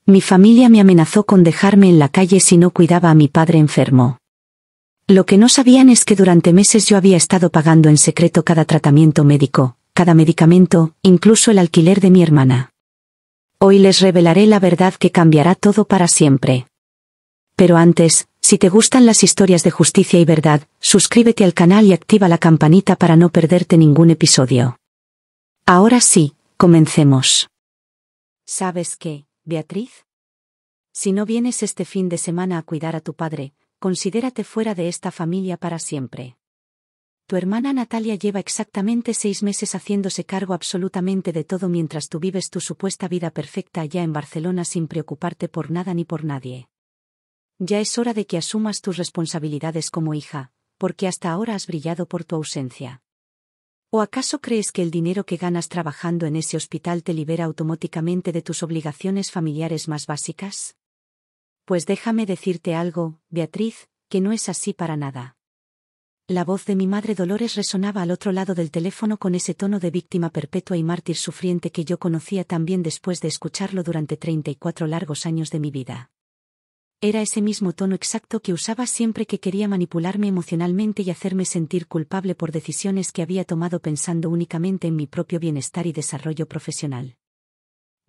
Mi familia me amenazó con dejarme en la calle si no cuidaba a mi padre enfermo. Lo que no sabían es que durante meses yo había estado pagando en secreto cada tratamiento médico, cada medicamento, incluso el alquiler de mi hermana. Hoy les revelaré la verdad que cambiará todo para siempre. Pero antes, si te gustan las historias de justicia y verdad, suscríbete al canal y activa la campanita para no perderte ningún episodio. Ahora sí, comencemos. ¿Sabes qué, Beatriz? Si no vienes este fin de semana a cuidar a tu padre, considérate fuera de esta familia para siempre. Tu hermana Natalia lleva exactamente 6 meses haciéndose cargo absolutamente de todo mientras tú vives tu supuesta vida perfecta allá en Barcelona sin preocuparte por nada ni por nadie. Ya es hora de que asumas tus responsabilidades como hija, porque hasta ahora has brillado por tu ausencia. ¿O acaso crees que el dinero que ganas trabajando en ese hospital te libera automáticamente de tus obligaciones familiares más básicas? Pues déjame decirte algo, Beatriz, que no es así para nada. La voz de mi madre Dolores resonaba al otro lado del teléfono con ese tono de víctima perpetua y mártir sufriente que yo conocía tan bien después de escucharlo durante 34 largos años de mi vida. Era ese mismo tono exacto que usaba siempre que quería manipularme emocionalmente y hacerme sentir culpable por decisiones que había tomado pensando únicamente en mi propio bienestar y desarrollo profesional.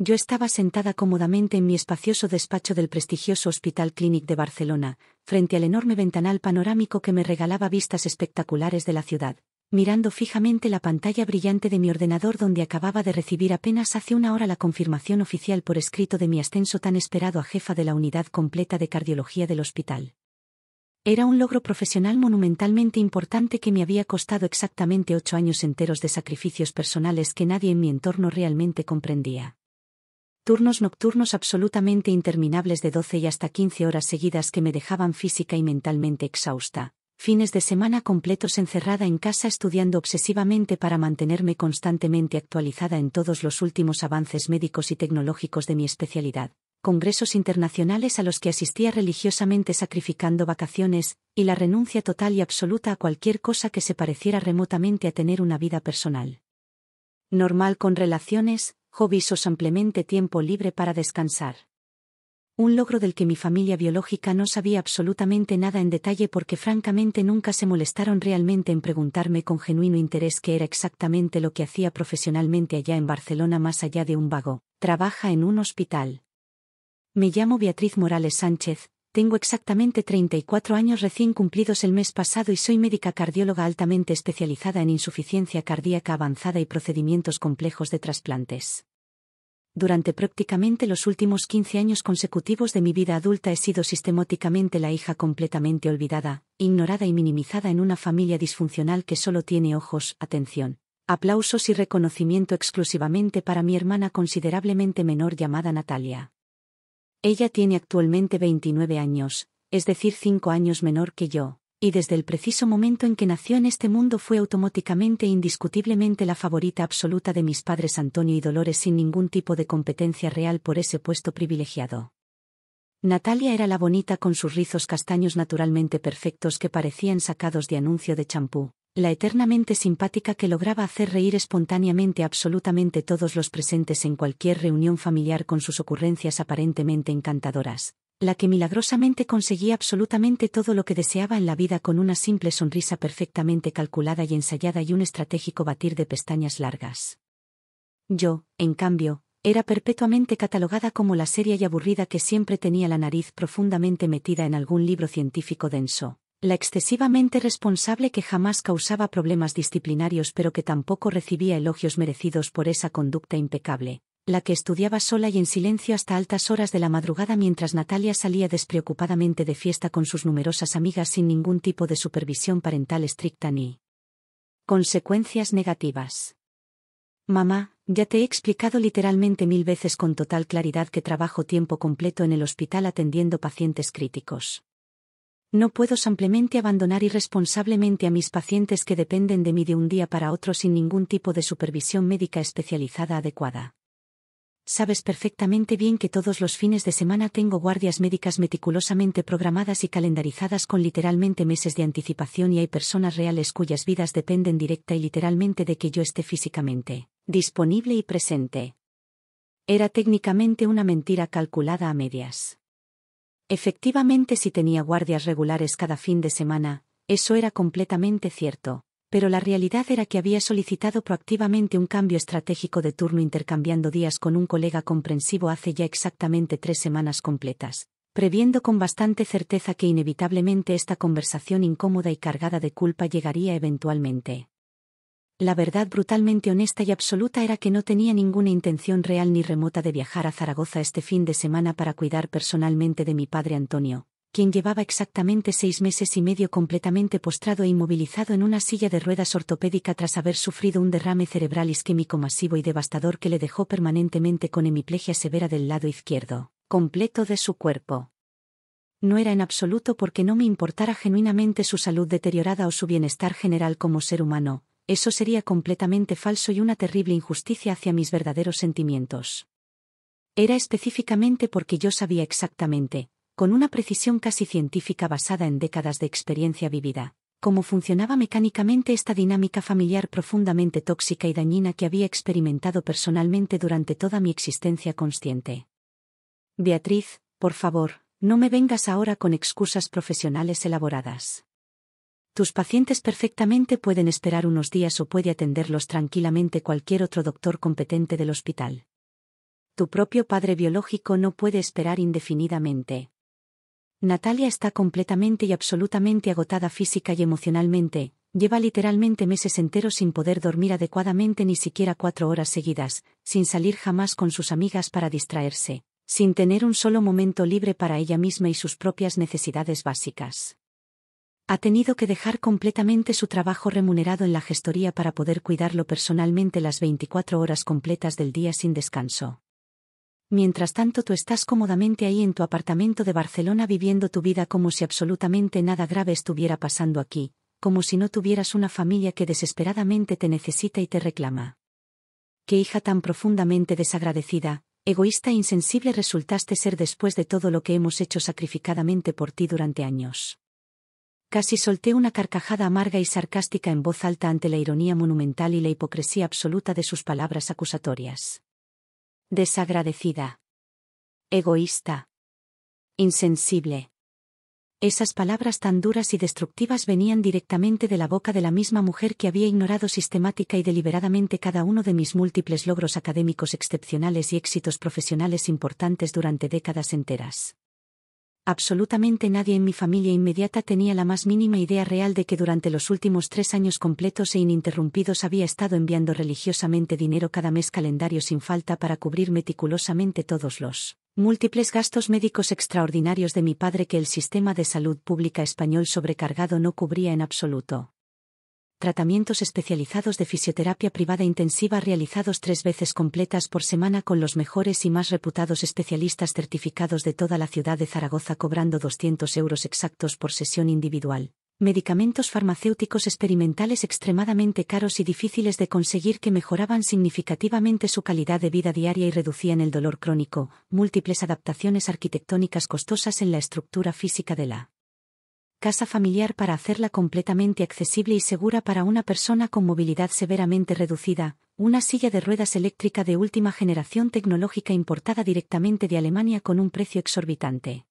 Yo estaba sentada cómodamente en mi espacioso despacho del prestigioso Hospital Clínic de Barcelona, frente al enorme ventanal panorámico que me regalaba vistas espectaculares de la ciudad, mirando fijamente la pantalla brillante de mi ordenador donde acababa de recibir apenas hace una hora la confirmación oficial por escrito de mi ascenso tan esperado a jefa de la unidad completa de cardiología del hospital. Era un logro profesional monumentalmente importante que me había costado exactamente 8 años enteros de sacrificios personales que nadie en mi entorno realmente comprendía. Turnos nocturnos absolutamente interminables de 12 y hasta 15 horas seguidas que me dejaban física y mentalmente exhausta. Fines de semana completos encerrada en casa estudiando obsesivamente para mantenerme constantemente actualizada en todos los últimos avances médicos y tecnológicos de mi especialidad. Congresos internacionales a los que asistía religiosamente sacrificando vacaciones, y la renuncia total y absoluta a cualquier cosa que se pareciera remotamente a tener una vida personal normal con relaciones, hobbies o simplemente tiempo libre para descansar. Un logro del que mi familia biológica no sabía absolutamente nada en detalle porque francamente nunca se molestaron realmente en preguntarme con genuino interés qué era exactamente lo que hacía profesionalmente allá en Barcelona más allá de un vago. Trabaja en un hospital. Me llamo Beatriz Morales Sánchez, tengo exactamente 34 años recién cumplidos el mes pasado y soy médica cardióloga altamente especializada en insuficiencia cardíaca avanzada y procedimientos complejos de trasplantes. Durante prácticamente los últimos 15 años consecutivos de mi vida adulta he sido sistemáticamente la hija completamente olvidada, ignorada y minimizada en una familia disfuncional que solo tiene ojos, atención, aplausos y reconocimiento exclusivamente para mi hermana considerablemente menor llamada Natalia. Ella tiene actualmente 29 años, es decir 5 años menor que yo, y desde el preciso momento en que nació en este mundo fue automáticamente e indiscutiblemente la favorita absoluta de mis padres Antonio y Dolores sin ningún tipo de competencia real por ese puesto privilegiado. Natalia era la bonita con sus rizos castaños naturalmente perfectos que parecían sacados de anuncio de champú, la eternamente simpática que lograba hacer reír espontáneamente a absolutamente todos los presentes en cualquier reunión familiar con sus ocurrencias aparentemente encantadoras, la que milagrosamente conseguía absolutamente todo lo que deseaba en la vida con una simple sonrisa perfectamente calculada y ensayada y un estratégico batir de pestañas largas. Yo, en cambio, era perpetuamente catalogada como la seria y aburrida que siempre tenía la nariz profundamente metida en algún libro científico denso, la excesivamente responsable que jamás causaba problemas disciplinarios pero que tampoco recibía elogios merecidos por esa conducta impecable, la que estudiaba sola y en silencio hasta altas horas de la madrugada mientras Natalia salía despreocupadamente de fiesta con sus numerosas amigas sin ningún tipo de supervisión parental estricta ni consecuencias negativas. Mamá, ya te he explicado literalmente 1000 veces con total claridad que trabajo tiempo completo en el hospital atendiendo pacientes críticos. No puedo simplemente abandonar irresponsablemente a mis pacientes que dependen de mí de un día para otro sin ningún tipo de supervisión médica especializada adecuada. Sabes perfectamente bien que todos los fines de semana tengo guardias médicas meticulosamente programadas y calendarizadas con literalmente meses de anticipación y hay personas reales cuyas vidas dependen directa y literalmente de que yo esté físicamente disponible y presente. Era técnicamente una mentira calculada a medias. Efectivamente, si tenía guardias regulares cada fin de semana, eso era completamente cierto, pero la realidad era que había solicitado proactivamente un cambio estratégico de turno intercambiando días con un colega comprensivo hace ya exactamente 3 semanas completas, previendo con bastante certeza que inevitablemente esta conversación incómoda y cargada de culpa llegaría eventualmente. La verdad brutalmente honesta y absoluta era que no tenía ninguna intención real ni remota de viajar a Zaragoza este fin de semana para cuidar personalmente de mi padre Antonio, quien llevaba exactamente 6 meses y medio completamente postrado e inmovilizado en una silla de ruedas ortopédica tras haber sufrido un derrame cerebral isquémico masivo y devastador que le dejó permanentemente con hemiplegia severa del lado izquierdo, completo de su cuerpo. No era en absoluto porque no me importara genuinamente su salud deteriorada o su bienestar general como ser humano. Eso sería completamente falso y una terrible injusticia hacia mis verdaderos sentimientos. Era específicamente porque yo sabía exactamente, con una precisión casi científica basada en décadas de experiencia vivida, cómo funcionaba mecánicamente esta dinámica familiar profundamente tóxica y dañina que había experimentado personalmente durante toda mi existencia consciente. Beatriz, por favor, no me vengas ahora con excusas profesionales elaboradas. Tus pacientes perfectamente pueden esperar unos días o puede atenderlos tranquilamente cualquier otro doctor competente del hospital. Tu propio padre biológico no puede esperar indefinidamente. Natalia está completamente y absolutamente agotada física y emocionalmente, lleva literalmente meses enteros sin poder dormir adecuadamente ni siquiera 4 horas seguidas, sin salir jamás con sus amigas para distraerse, sin tener un solo momento libre para ella misma y sus propias necesidades básicas. Ha tenido que dejar completamente su trabajo remunerado en la gestoría para poder cuidarlo personalmente las 24 horas completas del día sin descanso. Mientras tanto tú estás cómodamente ahí en tu apartamento de Barcelona viviendo tu vida como si absolutamente nada grave estuviera pasando aquí, como si no tuvieras una familia que desesperadamente te necesita y te reclama. Qué hija tan profundamente desagradecida, egoísta e insensible resultaste ser después de todo lo que hemos hecho sacrificadamente por ti durante años. Casi solté una carcajada amarga y sarcástica en voz alta ante la ironía monumental y la hipocresía absoluta de sus palabras acusatorias. Desagradecida. Egoísta. Insensible. Esas palabras tan duras y destructivas venían directamente de la boca de la misma mujer que había ignorado sistemática y deliberadamente cada uno de mis múltiples logros académicos excepcionales y éxitos profesionales importantes durante décadas enteras. Absolutamente nadie en mi familia inmediata tenía la más mínima idea real de que durante los últimos 3 años completos e ininterrumpidos había estado enviando religiosamente dinero cada mes calendario sin falta para cubrir meticulosamente todos los múltiples gastos médicos extraordinarios de mi padre que el sistema de salud pública español sobrecargado no cubría en absoluto. Tratamientos especializados de fisioterapia privada intensiva realizados 3 veces completas por semana con los mejores y más reputados especialistas certificados de toda la ciudad de Zaragoza cobrando 200 euros exactos por sesión individual. Medicamentos farmacéuticos experimentales extremadamente caros y difíciles de conseguir que mejoraban significativamente su calidad de vida diaria y reducían el dolor crónico. Múltiples adaptaciones arquitectónicas costosas en la estructura física de la casa familiar para hacerla completamente accesible y segura para una persona con movilidad severamente reducida, una silla de ruedas eléctrica de última generación tecnológica importada directamente de Alemania con un precio exorbitante.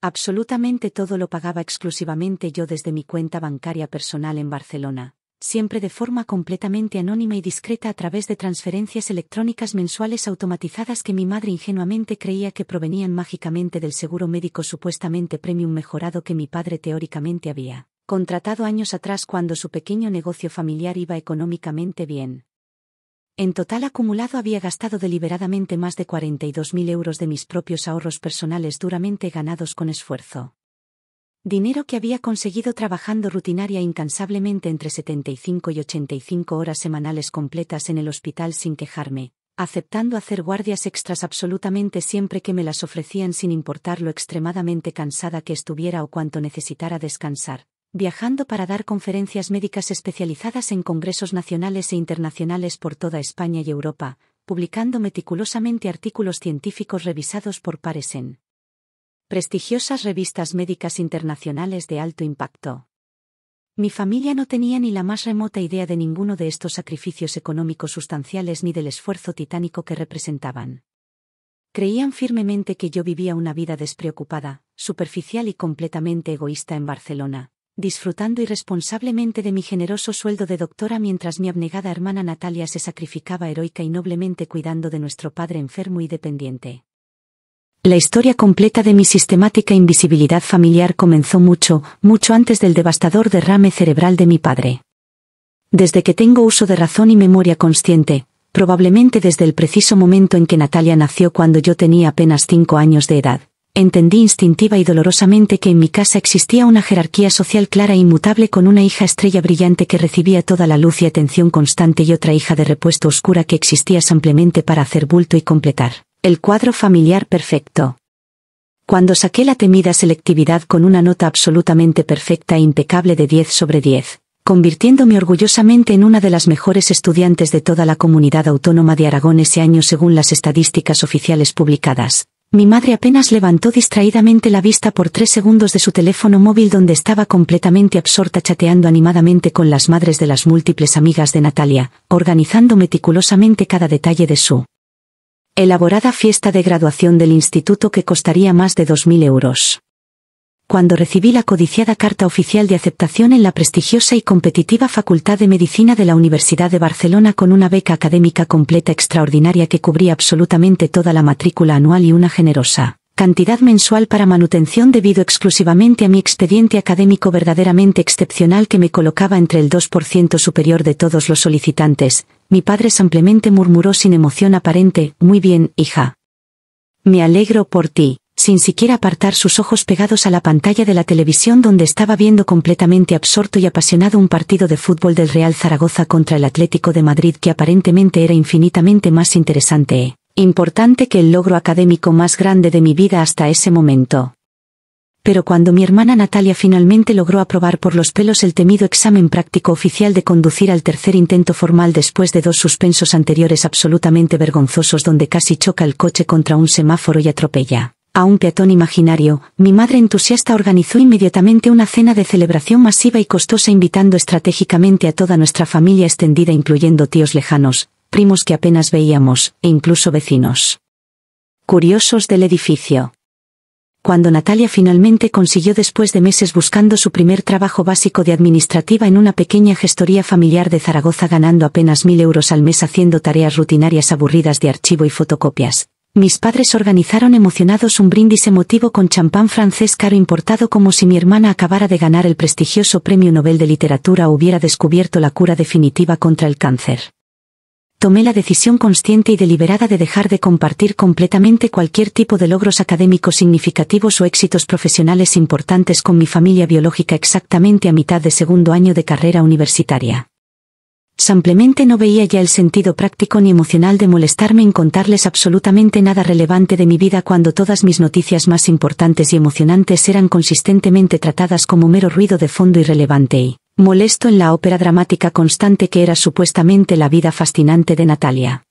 Absolutamente todo lo pagaba exclusivamente yo desde mi cuenta bancaria personal en Barcelona, siempre de forma completamente anónima y discreta a través de transferencias electrónicas mensuales automatizadas que mi madre ingenuamente creía que provenían mágicamente del seguro médico supuestamente premium mejorado que mi padre teóricamente había contratado años atrás cuando su pequeño negocio familiar iba económicamente bien. En total acumulado había gastado deliberadamente más de 42.000 euros de mis propios ahorros personales duramente ganados con esfuerzo. Dinero que había conseguido trabajando rutinaria e incansablemente entre 75 y 85 horas semanales completas en el hospital sin quejarme, aceptando hacer guardias extras absolutamente siempre que me las ofrecían sin importar lo extremadamente cansada que estuviera o cuánto necesitara descansar, viajando para dar conferencias médicas especializadas en congresos nacionales e internacionales por toda España y Europa, publicando meticulosamente artículos científicos revisados por pares en prestigiosas revistas médicas internacionales de alto impacto. Mi familia no tenía ni la más remota idea de ninguno de estos sacrificios económicos sustanciales ni del esfuerzo titánico que representaban. Creían firmemente que yo vivía una vida despreocupada, superficial y completamente egoísta en Barcelona, disfrutando irresponsablemente de mi generoso sueldo de doctora mientras mi abnegada hermana Natalia se sacrificaba heroica y noblemente cuidando de nuestro padre enfermo y dependiente. La historia completa de mi sistemática invisibilidad familiar comenzó mucho antes del devastador derrame cerebral de mi padre. Desde que tengo uso de razón y memoria consciente, probablemente desde el preciso momento en que Natalia nació cuando yo tenía apenas 5 años de edad, entendí instintiva y dolorosamente que en mi casa existía una jerarquía social clara e inmutable con una hija estrella brillante que recibía toda la luz y atención constante y otra hija de repuesto oscura que existía simplemente para hacer bulto y completar el cuadro familiar perfecto. Cuando saqué la temida selectividad con una nota absolutamente perfecta e impecable de 10 sobre 10, convirtiéndome orgullosamente en una de las mejores estudiantes de toda la comunidad autónoma de Aragón ese año según las estadísticas oficiales publicadas, mi madre apenas levantó distraídamente la vista por 3 segundos de su teléfono móvil donde estaba completamente absorta chateando animadamente con las madres de las múltiples amigas de Natalia, organizando meticulosamente cada detalle de su elaborada fiesta de graduación del instituto que costaría más de 2.000 euros. Cuando recibí la codiciada carta oficial de aceptación en la prestigiosa y competitiva Facultad de Medicina de la Universidad de Barcelona con una beca académica completa extraordinaria que cubría absolutamente toda la matrícula anual y una generosa cantidad mensual para manutención debido exclusivamente a mi expediente académico verdaderamente excepcional que me colocaba entre el 2% superior de todos los solicitantes, mi padre simplemente murmuró sin emoción aparente: «Muy bien, hija. Me alegro por ti», sin siquiera apartar sus ojos pegados a la pantalla de la televisión donde estaba viendo completamente absorto y apasionado un partido de fútbol del Real Zaragoza contra el Atlético de Madrid que aparentemente era infinitamente más interesante e importante que el logro académico más grande de mi vida hasta ese momento. Pero cuando mi hermana Natalia finalmente logró aprobar por los pelos el temido examen práctico oficial de conducir al tercer intento formal después de 2 suspensos anteriores absolutamente vergonzosos donde casi choca el coche contra un semáforo y atropella a un peatón imaginario, mi madre entusiasta organizó inmediatamente una cena de celebración masiva y costosa invitando estratégicamente a toda nuestra familia extendida incluyendo tíos lejanos, primos que apenas veíamos, e incluso vecinos curiosos del edificio. Cuando Natalia finalmente consiguió después de meses buscando su primer trabajo básico de administrativa en una pequeña gestoría familiar de Zaragoza ganando apenas 1.000 euros al mes haciendo tareas rutinarias aburridas de archivo y fotocopias, mis padres organizaron emocionados un brindis emotivo con champán francés caro importado como si mi hermana acabara de ganar el prestigioso Premio Nobel de Literatura o hubiera descubierto la cura definitiva contra el cáncer. Tomé la decisión consciente y deliberada de dejar de compartir completamente cualquier tipo de logros académicos significativos o éxitos profesionales importantes con mi familia biológica exactamente a mitad de 2º año de carrera universitaria. Simplemente no veía ya el sentido práctico ni emocional de molestarme en contarles absolutamente nada relevante de mi vida cuando todas mis noticias más importantes y emocionantes eran consistentemente tratadas como mero ruido de fondo irrelevante y molesto en la ópera dramática constante que era supuestamente la vida fascinante de Natalia.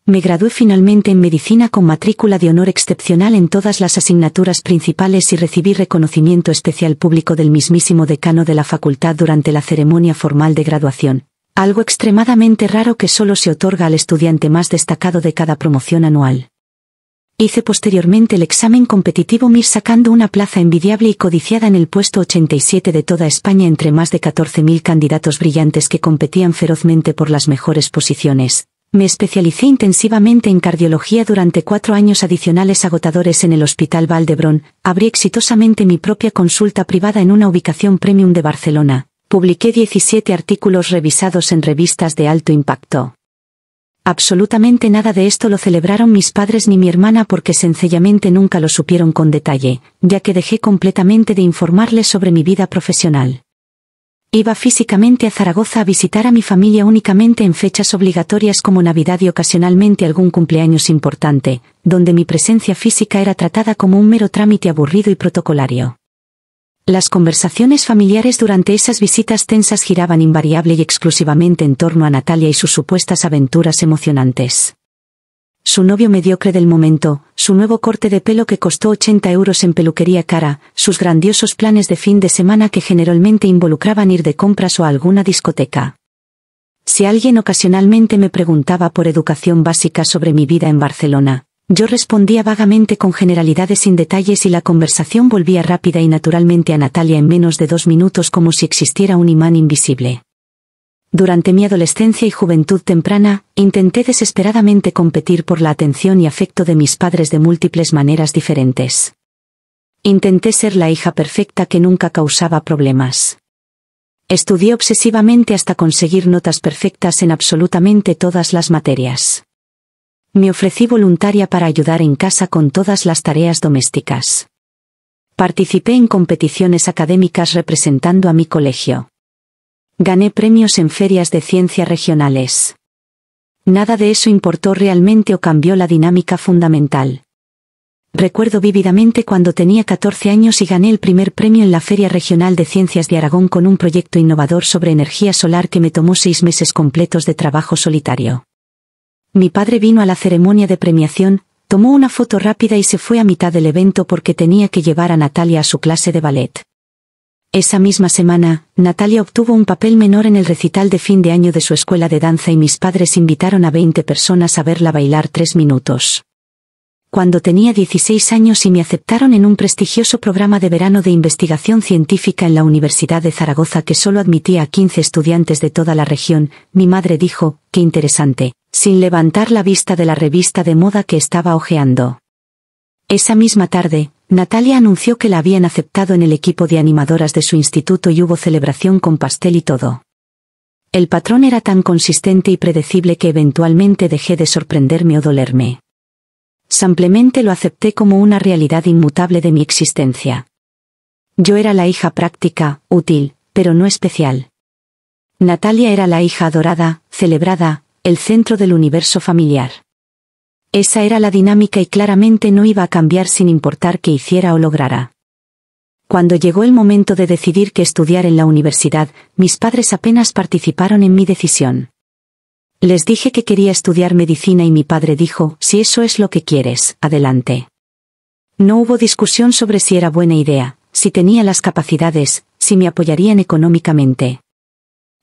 Me gradué finalmente en medicina con matrícula de honor excepcional en todas las asignaturas principales y recibí reconocimiento especial público del mismísimo decano de la facultad durante la ceremonia formal de graduación. Algo extremadamente raro que solo se otorga al estudiante más destacado de cada promoción anual. Hice posteriormente el examen competitivo MIR sacando una plaza envidiable y codiciada en el puesto 87 de toda España entre más de 14.000 candidatos brillantes que competían ferozmente por las mejores posiciones. Me especialicé intensivamente en cardiología durante 4 años adicionales agotadores en el Hospital Vall d'Hebron, abrí exitosamente mi propia consulta privada en una ubicación premium de Barcelona. Publiqué 17 artículos revisados en revistas de alto impacto. Absolutamente nada de esto lo celebraron mis padres ni mi hermana porque sencillamente nunca lo supieron con detalle, ya que dejé completamente de informarles sobre mi vida profesional. Iba físicamente a Zaragoza a visitar a mi familia únicamente en fechas obligatorias como Navidad y ocasionalmente algún cumpleaños importante, donde mi presencia física era tratada como un mero trámite aburrido y protocolario. Las conversaciones familiares durante esas visitas tensas giraban invariable y exclusivamente en torno a Natalia y sus supuestas aventuras emocionantes. Su novio mediocre del momento, su nuevo corte de pelo que costó 80 euros en peluquería cara, sus grandiosos planes de fin de semana que generalmente involucraban ir de compras o a alguna discoteca. Si alguien ocasionalmente me preguntaba por educación básica sobre mi vida en Barcelona, yo respondía vagamente con generalidades sin detalles y la conversación volvía rápida y naturalmente a Natalia en menos de 2 minutos como si existiera un imán invisible. Durante mi adolescencia y juventud temprana, intenté desesperadamente competir por la atención y afecto de mis padres de múltiples maneras diferentes. Intenté ser la hija perfecta que nunca causaba problemas. Estudié obsesivamente hasta conseguir notas perfectas en absolutamente todas las materias. Me ofrecí voluntaria para ayudar en casa con todas las tareas domésticas. Participé en competiciones académicas representando a mi colegio. Gané premios en ferias de ciencia regionales. Nada de eso importó realmente o cambió la dinámica fundamental. Recuerdo vívidamente cuando tenía 14 años y gané el primer premio en la Feria Regional de Ciencias de Aragón con un proyecto innovador sobre energía solar que me tomó 6 meses completos de trabajo solitario. Mi padre vino a la ceremonia de premiación, tomó una foto rápida y se fue a mitad del evento porque tenía que llevar a Natalia a su clase de ballet. Esa misma semana, Natalia obtuvo un papel menor en el recital de fin de año de su escuela de danza y mis padres invitaron a 20 personas a verla bailar 3 minutos. Cuando tenía 16 años y me aceptaron en un prestigioso programa de verano de investigación científica en la Universidad de Zaragoza que solo admitía a 15 estudiantes de toda la región, mi madre dijo, «Qué interesante», sin levantar la vista de la revista de moda que estaba hojeando. Esa misma tarde, Natalia anunció que la habían aceptado en el equipo de animadoras de su instituto y hubo celebración con pastel y todo. El patrón era tan consistente y predecible que eventualmente dejé de sorprenderme o dolerme. Simplemente lo acepté como una realidad inmutable de mi existencia. Yo era la hija práctica, útil, pero no especial. Natalia era la hija adorada, celebrada, el centro del universo familiar. Esa era la dinámica y claramente no iba a cambiar sin importar qué hiciera o lograra. Cuando llegó el momento de decidir qué estudiar en la universidad, mis padres apenas participaron en mi decisión. Les dije que quería estudiar medicina y mi padre dijo, si eso es lo que quieres, adelante. No hubo discusión sobre si era buena idea, si tenía las capacidades, si me apoyarían económicamente.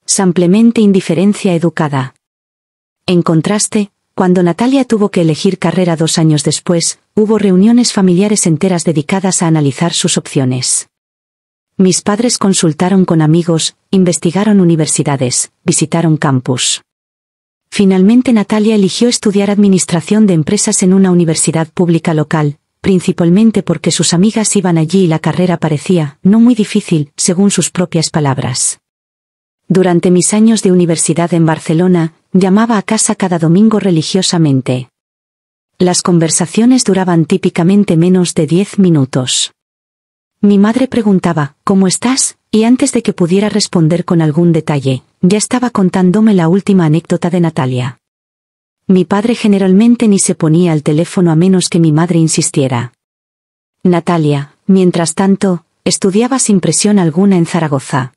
Simplemente indiferencia educada. En contraste, cuando Natalia tuvo que elegir carrera 2 años después, hubo reuniones familiares enteras dedicadas a analizar sus opciones. Mis padres consultaron con amigos, investigaron universidades, visitaron campus. Finalmente Natalia eligió estudiar administración de empresas en una universidad pública local, principalmente porque sus amigas iban allí y la carrera parecía, no muy difícil, según sus propias palabras. Durante mis años de universidad en Barcelona, llamaba a casa cada domingo religiosamente. Las conversaciones duraban típicamente menos de 10 minutos. Mi madre preguntaba, ¿cómo estás? Y antes de que pudiera responder con algún detalle, ya estaba contándome la última anécdota de Natalia. Mi padre generalmente ni se ponía al teléfono a menos que mi madre insistiera. Natalia, mientras tanto, estudiaba sin presión alguna en Zaragoza.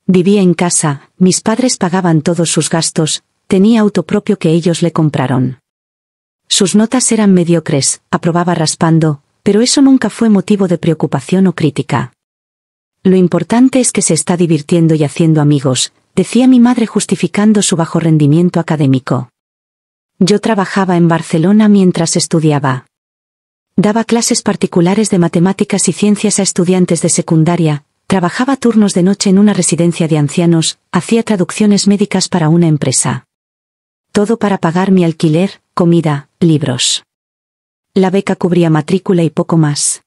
Vivía en casa, mis padres pagaban todos sus gastos, tenía auto propio que ellos le compraron. Sus notas eran mediocres, aprobaba raspando, pero eso nunca fue motivo de preocupación o crítica. Lo importante es que se está divirtiendo y haciendo amigos, decía mi madre justificando su bajo rendimiento académico. Yo trabajaba en Barcelona mientras estudiaba. Daba clases particulares de matemáticas y ciencias a estudiantes de secundaria, trabajaba turnos de noche en una residencia de ancianos, hacía traducciones médicas para una empresa. Todo para pagar mi alquiler, comida, libros. La beca cubría matrícula y poco más.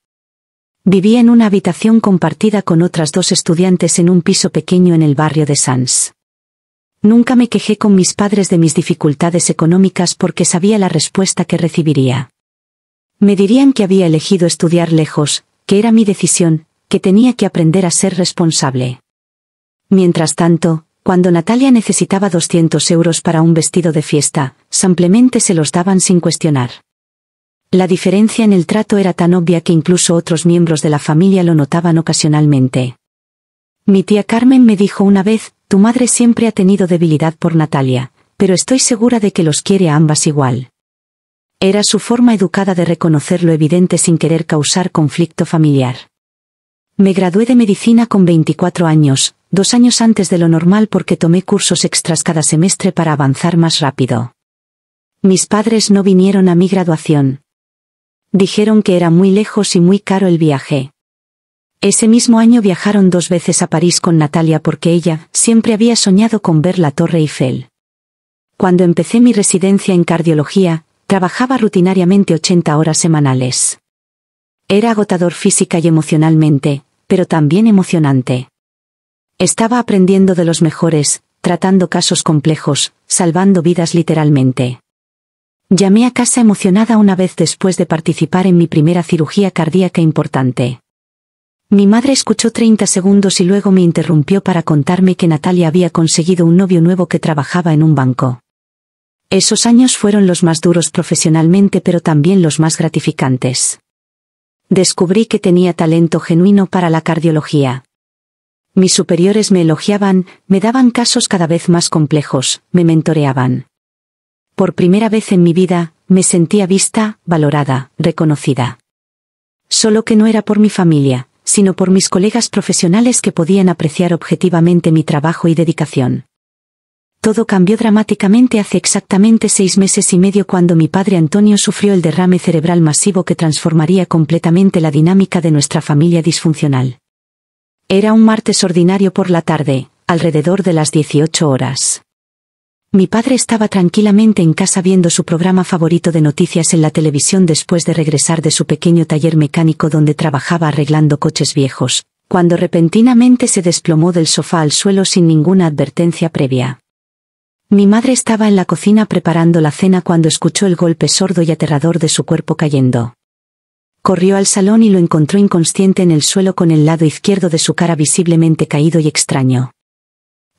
Vivía en una habitación compartida con otras 2 estudiantes en un piso pequeño en el barrio de Sants. Nunca me quejé con mis padres de mis dificultades económicas porque sabía la respuesta que recibiría. Me dirían que había elegido estudiar lejos, que era mi decisión, que tenía que aprender a ser responsable. Mientras tanto, cuando Natalia necesitaba 200 euros para un vestido de fiesta, simplemente se los daban sin cuestionar. La diferencia en el trato era tan obvia que incluso otros miembros de la familia lo notaban ocasionalmente. Mi tía Carmen me dijo una vez, tu madre siempre ha tenido debilidad por Natalia, pero estoy segura de que los quiere a ambas igual. Era su forma educada de reconocer lo evidente sin querer causar conflicto familiar. Me gradué de medicina con 24 años, 2 años antes de lo normal porque tomé cursos extras cada semestre para avanzar más rápido. Mis padres no vinieron a mi graduación. Dijeron que era muy lejos y muy caro el viaje. Ese mismo año viajaron 2 veces a París con Natalia porque ella siempre había soñado con ver la Torre Eiffel. Cuando empecé mi residencia en cardiología, trabajaba rutinariamente 80 horas semanales. Era agotador física y emocionalmente, pero también emocionante. Estaba aprendiendo de los mejores, tratando casos complejos, salvando vidas literalmente. Llamé a casa emocionada una vez después de participar en mi primera cirugía cardíaca importante. Mi madre escuchó 30 segundos y luego me interrumpió para contarme que Natalia había conseguido un novio nuevo que trabajaba en un banco. Esos años fueron los más duros profesionalmente pero también los más gratificantes. Descubrí que tenía talento genuino para la cardiología. Mis superiores me elogiaban, me daban casos cada vez más complejos, me mentoreaban. Por primera vez en mi vida, me sentía vista, valorada, reconocida. Solo que no era por mi familia, sino por mis colegas profesionales que podían apreciar objetivamente mi trabajo y dedicación. Todo cambió dramáticamente hace exactamente 6 meses y medio cuando mi padre Antonio sufrió el derrame cerebral masivo que transformaría completamente la dinámica de nuestra familia disfuncional. Era un martes ordinario por la tarde, alrededor de las 18 horas. Mi padre estaba tranquilamente en casa viendo su programa favorito de noticias en la televisión después de regresar de su pequeño taller mecánico donde trabajaba arreglando coches viejos, cuando repentinamente se desplomó del sofá al suelo sin ninguna advertencia previa. Mi madre estaba en la cocina preparando la cena cuando escuchó el golpe sordo y aterrador de su cuerpo cayendo. Corrió al salón y lo encontró inconsciente en el suelo con el lado izquierdo de su cara visiblemente caído y extraño.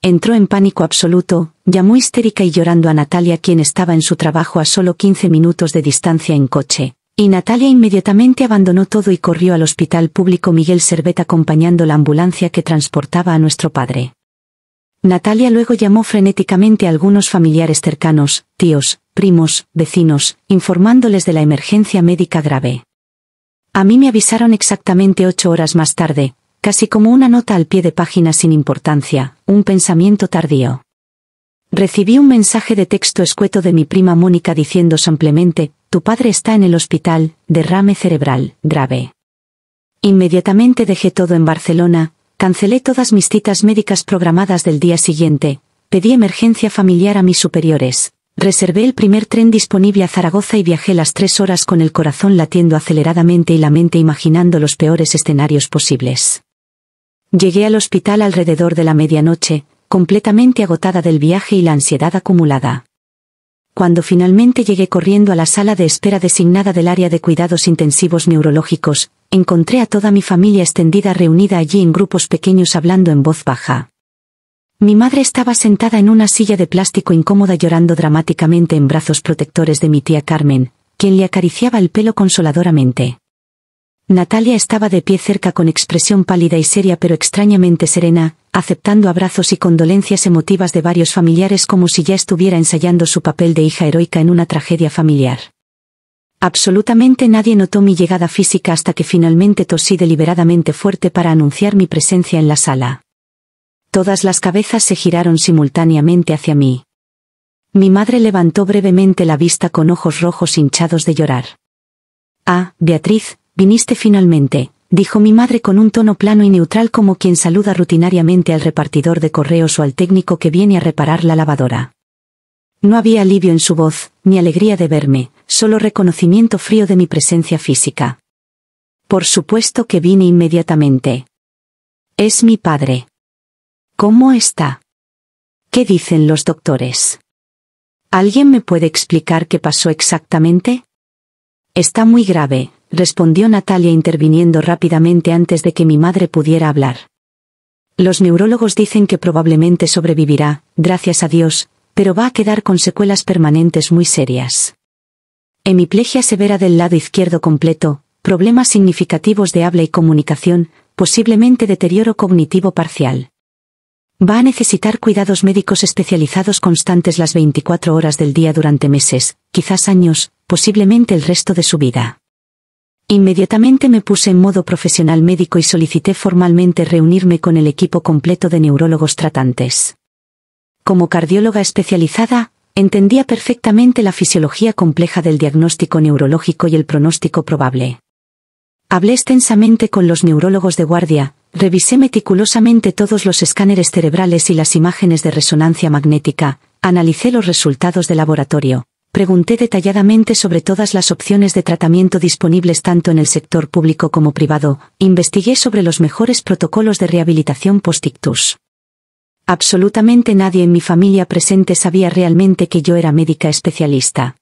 Entró en pánico absoluto, llamó histérica y llorando a Natalia quien estaba en su trabajo a solo 15 minutos de distancia en coche, y Natalia inmediatamente abandonó todo y corrió al Hospital Público Miguel Servet acompañando la ambulancia que transportaba a nuestro padre. Natalia luego llamó frenéticamente a algunos familiares cercanos, tíos, primos, vecinos, informándoles de la emergencia médica grave. A mí me avisaron exactamente 8 horas más tarde, casi como una nota al pie de página sin importancia, un pensamiento tardío. Recibí un mensaje de texto escueto de mi prima Mónica diciendo simplemente, tu padre está en el hospital, derrame cerebral, grave. Inmediatamente dejé todo en Barcelona, cancelé todas mis citas médicas programadas del día siguiente, pedí emergencia familiar a mis superiores, reservé el primer tren disponible a Zaragoza y viajé las 3 horas con el corazón latiendo aceleradamente y la mente imaginando los peores escenarios posibles. Llegué al hospital alrededor de la medianoche, completamente agotada del viaje y la ansiedad acumulada. Cuando finalmente llegué corriendo a la sala de espera designada del área de cuidados intensivos neurológicos, encontré a toda mi familia extendida reunida allí en grupos pequeños hablando en voz baja. Mi madre estaba sentada en una silla de plástico incómoda llorando dramáticamente en brazos protectores de mi tía Carmen, quien le acariciaba el pelo consoladoramente. Natalia estaba de pie cerca con expresión pálida y seria pero extrañamente serena, aceptando abrazos y condolencias emotivas de varios familiares como si ya estuviera ensayando su papel de hija heroica en una tragedia familiar. Absolutamente nadie notó mi llegada física hasta que finalmente tosí deliberadamente fuerte para anunciar mi presencia en la sala. Todas las cabezas se giraron simultáneamente hacia mí. Mi madre levantó brevemente la vista con ojos rojos hinchados de llorar. «Ah, Beatriz, viniste finalmente», dijo mi madre con un tono plano y neutral como quien saluda rutinariamente al repartidor de correos o al técnico que viene a reparar la lavadora. No había alivio en su voz, ni alegría de verme, solo reconocimiento frío de mi presencia física. Por supuesto que vine inmediatamente. Es mi padre. ¿Cómo está? ¿Qué dicen los doctores? ¿Alguien me puede explicar qué pasó exactamente? Está muy grave, respondió Natalia interviniendo rápidamente antes de que mi madre pudiera hablar. Los neurólogos dicen que probablemente sobrevivirá, gracias a Dios, pero va a quedar con secuelas permanentes muy serias. Hemiplegia severa del lado izquierdo completo, problemas significativos de habla y comunicación, posiblemente deterioro cognitivo parcial. Va a necesitar cuidados médicos especializados constantes las 24 horas del día durante meses, quizás años, posiblemente el resto de su vida. Inmediatamente me puse en modo profesional médico y solicité formalmente reunirme con el equipo completo de neurólogos tratantes. Como cardióloga especializada, entendía perfectamente la fisiología compleja del diagnóstico neurológico y el pronóstico probable. Hablé extensamente con los neurólogos de guardia, revisé meticulosamente todos los escáneres cerebrales y las imágenes de resonancia magnética, analicé los resultados de laboratorio, pregunté detalladamente sobre todas las opciones de tratamiento disponibles tanto en el sector público como privado, investigué sobre los mejores protocolos de rehabilitación post-ictus. Absolutamente nadie en mi familia presente sabía realmente que yo era médica especialista.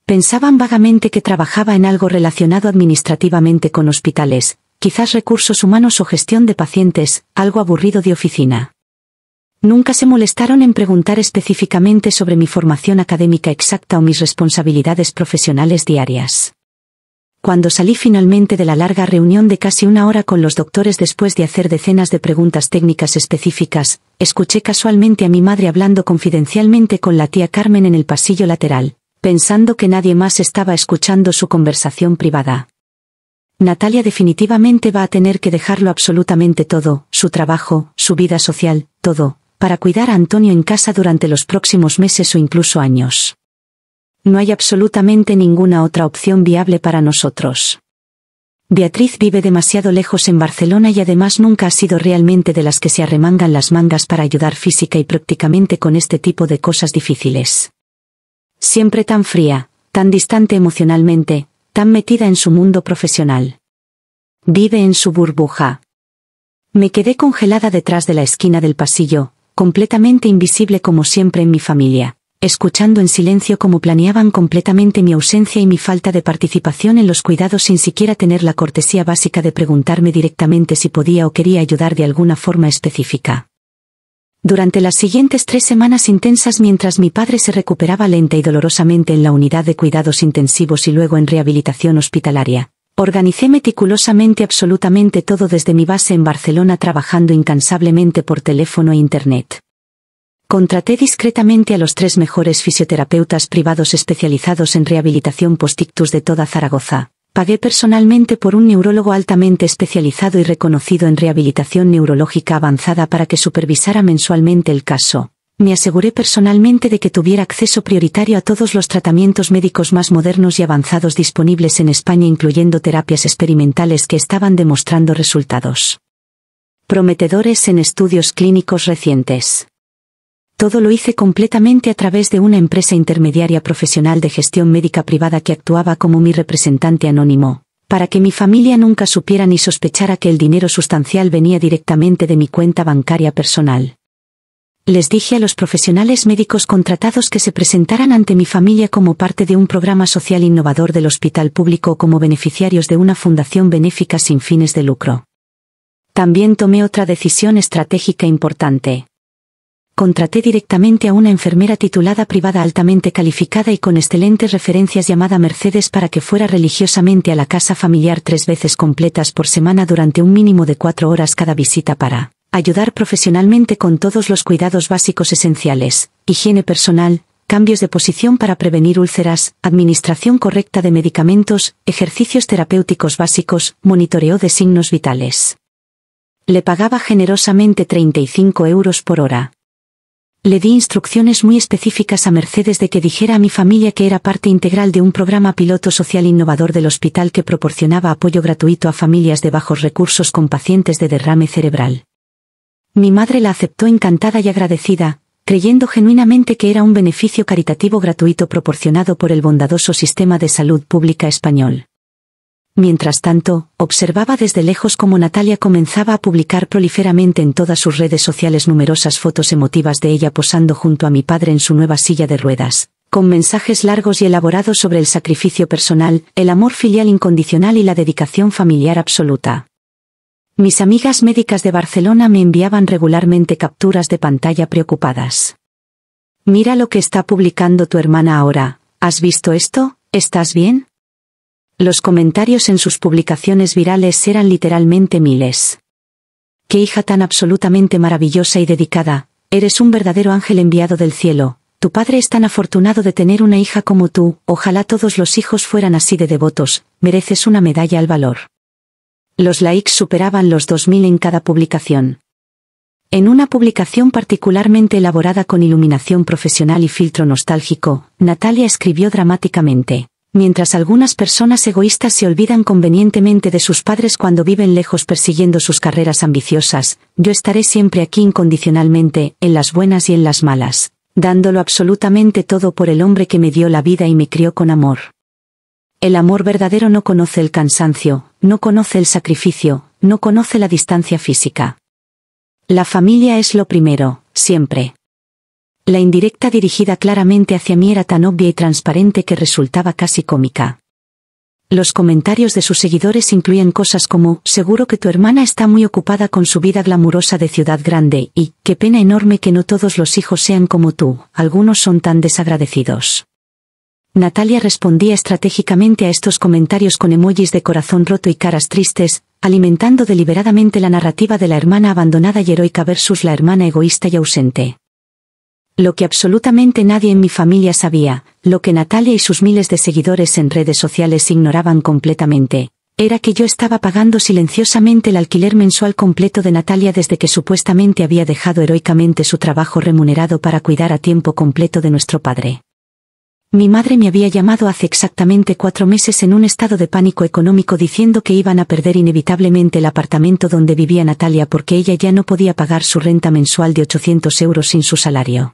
Pensaban vagamente que trabajaba en algo relacionado administrativamente con hospitales, quizás recursos humanos o gestión de pacientes, algo aburrido de oficina. Nunca se molestaron en preguntar específicamente sobre mi formación académica exacta o mis responsabilidades profesionales diarias. Cuando salí finalmente de la larga reunión de casi una hora con los doctores después de hacer decenas de preguntas técnicas específicas, escuché casualmente a mi madre hablando confidencialmente con la tía Carmen en el pasillo lateral, pensando que nadie más estaba escuchando su conversación privada. Natalia definitivamente va a tener que dejarlo absolutamente todo, su trabajo, su vida social, todo, para cuidar a Antonio en casa durante los próximos meses o incluso años. No hay absolutamente ninguna otra opción viable para nosotros. Beatriz vive demasiado lejos en Barcelona y además nunca ha sido realmente de las que se arremangan las mangas para ayudar física y prácticamente con este tipo de cosas difíciles. Siempre tan fría, tan distante emocionalmente, tan metida en su mundo profesional. Vive en su burbuja. Me quedé congelada detrás de la esquina del pasillo, completamente invisible como siempre en mi familia, escuchando en silencio cómo planeaban completamente mi ausencia y mi falta de participación en los cuidados sin siquiera tener la cortesía básica de preguntarme directamente si podía o quería ayudar de alguna forma específica. Durante las siguientes 3 semanas intensas mientras mi padre se recuperaba lenta y dolorosamente en la unidad de cuidados intensivos y luego en rehabilitación hospitalaria, organicé meticulosamente absolutamente todo desde mi base en Barcelona trabajando incansablemente por teléfono e internet. Contraté discretamente a los 3 mejores fisioterapeutas privados especializados en rehabilitación post-ictus de toda Zaragoza. Pagué personalmente por un neurólogo altamente especializado y reconocido en rehabilitación neurológica avanzada para que supervisara mensualmente el caso. Me aseguré personalmente de que tuviera acceso prioritario a todos los tratamientos médicos más modernos y avanzados disponibles en España, incluyendo terapias experimentales que estaban demostrando resultados prometedores en estudios clínicos recientes. Todo lo hice completamente a través de una empresa intermediaria profesional de gestión médica privada que actuaba como mi representante anónimo, para que mi familia nunca supiera ni sospechara que el dinero sustancial venía directamente de mi cuenta bancaria personal. Les dije a los profesionales médicos contratados que se presentaran ante mi familia como parte de un programa social innovador del hospital público o como beneficiarios de una fundación benéfica sin fines de lucro. También tomé otra decisión estratégica importante. Contraté directamente a una enfermera titulada privada altamente calificada y con excelentes referencias llamada Mercedes para que fuera religiosamente a la casa familiar 3 veces completas por semana durante un mínimo de 4 horas cada visita para ayudar profesionalmente con todos los cuidados básicos esenciales, higiene personal, cambios de posición para prevenir úlceras, administración correcta de medicamentos, ejercicios terapéuticos básicos, monitoreo de signos vitales. Le pagaba generosamente 35 euros por hora. Le di instrucciones muy específicas a Mercedes de que dijera a mi familia que era parte integral de un programa piloto social innovador del hospital que proporcionaba apoyo gratuito a familias de bajos recursos con pacientes de derrame cerebral. Mi madre la aceptó encantada y agradecida, creyendo genuinamente que era un beneficio caritativo gratuito proporcionado por el bondadoso sistema de salud pública español. Mientras tanto, observaba desde lejos cómo Natalia comenzaba a publicar proliferamente en todas sus redes sociales numerosas fotos emotivas de ella posando junto a mi padre en su nueva silla de ruedas, con mensajes largos y elaborados sobre el sacrificio personal, el amor filial incondicional y la dedicación familiar absoluta. Mis amigas médicas de Barcelona me enviaban regularmente capturas de pantalla preocupadas. Mira lo que está publicando tu hermana ahora, ¿has visto esto? ¿Estás bien? Los comentarios en sus publicaciones virales eran literalmente miles. ¡Qué hija tan absolutamente maravillosa y dedicada! Eres un verdadero ángel enviado del cielo. tu padre es tan afortunado de tener una hija como tú, ojalá todos los hijos fueran así de devotos, mereces una medalla al valor. Los likes superaban los 2000 en cada publicación. En una publicación particularmente elaborada con iluminación profesional y filtro nostálgico, Natalia escribió dramáticamente: mientras algunas personas egoístas se olvidan convenientemente de sus padres cuando viven lejos persiguiendo sus carreras ambiciosas, yo estaré siempre aquí incondicionalmente, en las buenas y en las malas, dándolo absolutamente todo por el hombre que me dio la vida y me crió con amor. El amor verdadero no conoce el cansancio, no conoce el sacrificio, no conoce la distancia física. La familia es lo primero, siempre. La indirecta dirigida claramente hacia mí era tan obvia y transparente que resultaba casi cómica. Los comentarios de sus seguidores incluían cosas como: seguro que tu hermana está muy ocupada con su vida glamurosa de ciudad grande, y qué pena enorme que no todos los hijos sean como tú, algunos son tan desagradecidos. Natalia respondía estratégicamente a estos comentarios con emojis de corazón roto y caras tristes, alimentando deliberadamente la narrativa de la hermana abandonada y heroica versus la hermana egoísta y ausente. Lo que absolutamente nadie en mi familia sabía, lo que Natalia y sus miles de seguidores en redes sociales ignoraban completamente, era que yo estaba pagando silenciosamente el alquiler mensual completo de Natalia desde que supuestamente había dejado heroicamente su trabajo remunerado para cuidar a tiempo completo de nuestro padre. Mi madre me había llamado hace exactamente 4 meses en un estado de pánico económico diciendo que iban a perder inevitablemente el apartamento donde vivía Natalia porque ella ya no podía pagar su renta mensual de 800 euros sin su salario.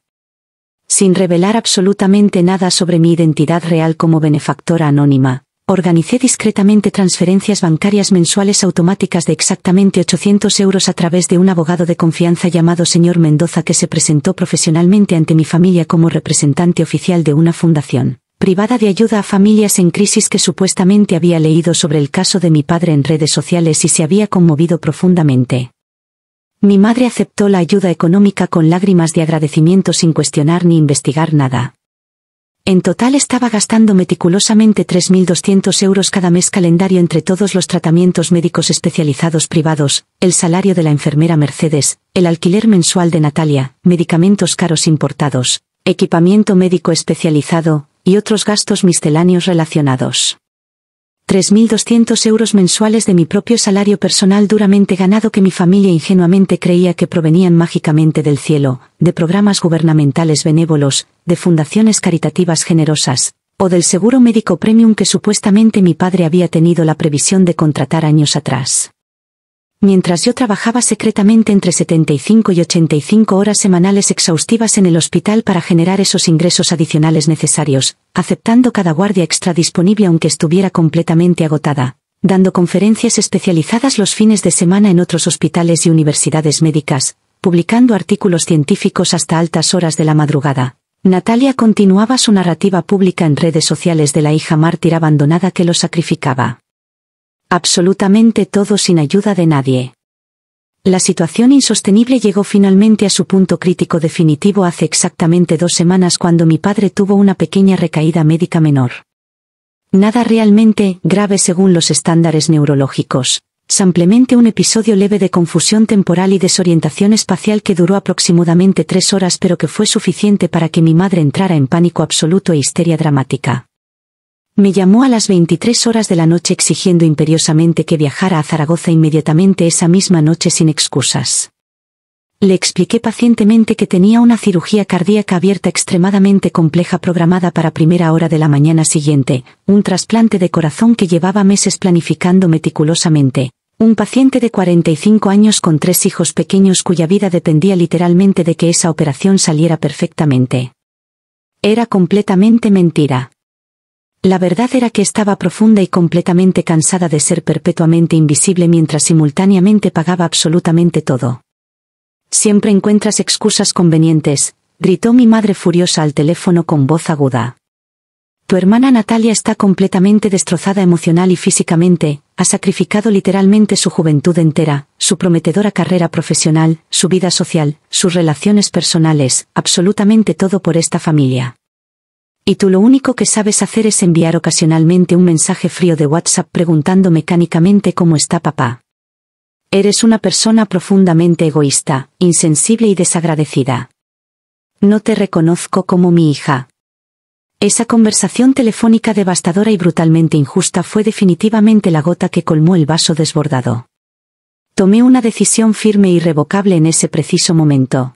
Sin revelar absolutamente nada sobre mi identidad real como benefactora anónima, organicé discretamente transferencias bancarias mensuales automáticas de exactamente 800 euros a través de un abogado de confianza llamado señor Mendoza que se presentó profesionalmente ante mi familia como representante oficial de una fundación privada de ayuda a familias en crisis que supuestamente había leído sobre el caso de mi padre en redes sociales y se había conmovido profundamente. Mi madre aceptó la ayuda económica con lágrimas de agradecimiento sin cuestionar ni investigar nada. En total estaba gastando meticulosamente 3.200 euros cada mes calendario entre todos los tratamientos médicos especializados privados, el salario de la enfermera Mercedes, el alquiler mensual de Natalia, medicamentos caros importados, equipamiento médico especializado, y otros gastos misceláneos relacionados. 3.200 euros mensuales de mi propio salario personal duramente ganado que mi familia ingenuamente creía que provenían mágicamente del cielo, de programas gubernamentales benévolos, de fundaciones caritativas generosas, o del seguro médico premium que supuestamente mi padre había tenido la previsión de contratar años atrás. Mientras yo trabajaba secretamente entre 75 y 85 horas semanales exhaustivas en el hospital para generar esos ingresos adicionales necesarios, aceptando cada guardia extra disponible aunque estuviera completamente agotada, dando conferencias especializadas los fines de semana en otros hospitales y universidades médicas, publicando artículos científicos hasta altas horas de la madrugada, Natalia continuaba su narrativa pública en redes sociales de la hija mártir abandonada que lo sacrificaba. Absolutamente todo sin ayuda de nadie. La situación insostenible llegó finalmente a su punto crítico definitivo hace exactamente 2 semanas cuando mi padre tuvo una pequeña recaída médica menor. Nada realmente grave según los estándares neurológicos, simplemente un episodio leve de confusión temporal y desorientación espacial que duró aproximadamente 3 horas pero que fue suficiente para que mi madre entrara en pánico absoluto e histeria dramática. Me llamó a las 23 horas de la noche exigiendo imperiosamente que viajara a Zaragoza inmediatamente esa misma noche sin excusas. Le expliqué pacientemente que tenía una cirugía cardíaca abierta extremadamente compleja programada para primera hora de la mañana siguiente, un trasplante de corazón que llevaba meses planificando meticulosamente, un paciente de 45 años con 3 hijos pequeños cuya vida dependía literalmente de que esa operación saliera perfectamente. Era completamente mentira. La verdad era que estaba profunda y completamente cansada de ser perpetuamente invisible mientras simultáneamente pagaba absolutamente todo. Siempre encuentras excusas convenientes, gritó mi madre furiosa al teléfono con voz aguda. Tu hermana Natalia está completamente destrozada emocional y físicamente, ha sacrificado literalmente su juventud entera, su prometedora carrera profesional, su vida social, sus relaciones personales, absolutamente todo por esta familia. Y tú lo único que sabes hacer es enviar ocasionalmente un mensaje frío de WhatsApp preguntando mecánicamente cómo está papá. Eres una persona profundamente egoísta, insensible y desagradecida. No te reconozco como mi hija. Esa conversación telefónica devastadora y brutalmente injusta fue definitivamente la gota que colmó el vaso desbordado. Tomé una decisión firme e irrevocable en ese preciso momento.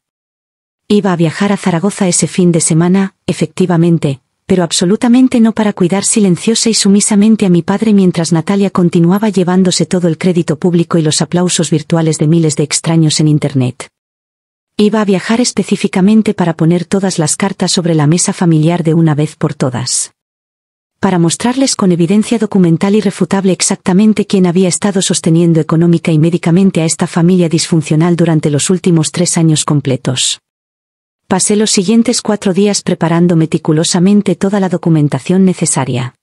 Iba a viajar a Zaragoza ese fin de semana, efectivamente, pero absolutamente no para cuidar silenciosa y sumisamente a mi padre mientras Natalia continuaba llevándose todo el crédito público y los aplausos virtuales de miles de extraños en Internet. Iba a viajar específicamente para poner todas las cartas sobre la mesa familiar de una vez por todas. Para mostrarles con evidencia documental irrefutable exactamente quién había estado sosteniendo económica y médicamente a esta familia disfuncional durante los últimos 3 años completos. Pasé los siguientes 4 días preparando meticulosamente toda la documentación necesaria.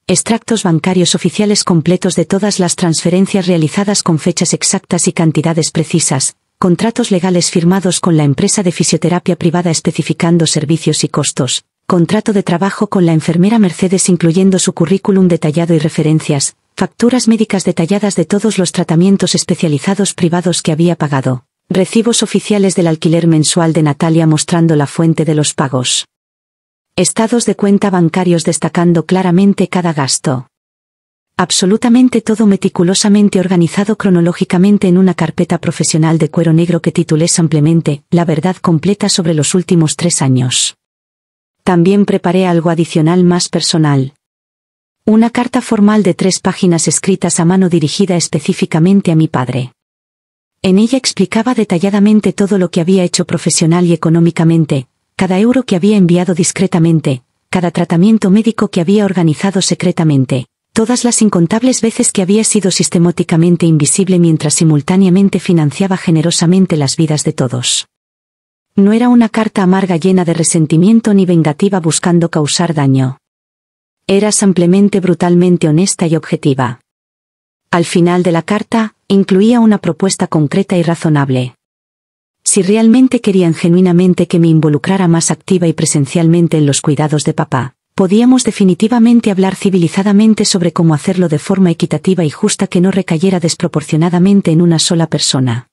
Extractos bancarios oficiales completos de todas las transferencias realizadas con fechas exactas y cantidades precisas, contratos legales firmados con la empresa de fisioterapia privada especificando servicios y costos, contrato de trabajo con la enfermera Mercedes incluyendo su currículum detallado y referencias, facturas médicas detalladas de todos los tratamientos especializados privados que había pagado, recibos oficiales del alquiler mensual de Natalia mostrando la fuente de los pagos. Estados de cuenta bancarios destacando claramente cada gasto. Absolutamente todo meticulosamente organizado cronológicamente en una carpeta profesional de cuero negro que titulé ampliamente, La verdad completa sobre los últimos 3 años. También preparé algo adicional más personal. Una carta formal de 3 páginas escritas a mano dirigida específicamente a mi padre. En ella explicaba detalladamente todo lo que había hecho profesional y económicamente, cada euro que había enviado discretamente, cada tratamiento médico que había organizado secretamente, todas las incontables veces que había sido sistemáticamente invisible mientras simultáneamente financiaba generosamente las vidas de todos. No era una carta amarga llena de resentimiento ni vengativa buscando causar daño. Era simplemente brutalmente honesta y objetiva. Al final de la carta, incluía una propuesta concreta y razonable. Si realmente querían genuinamente que me involucrara más activa y presencialmente en los cuidados de papá, podíamos definitivamente hablar civilizadamente sobre cómo hacerlo de forma equitativa y justa que no recayera desproporcionadamente en una sola persona.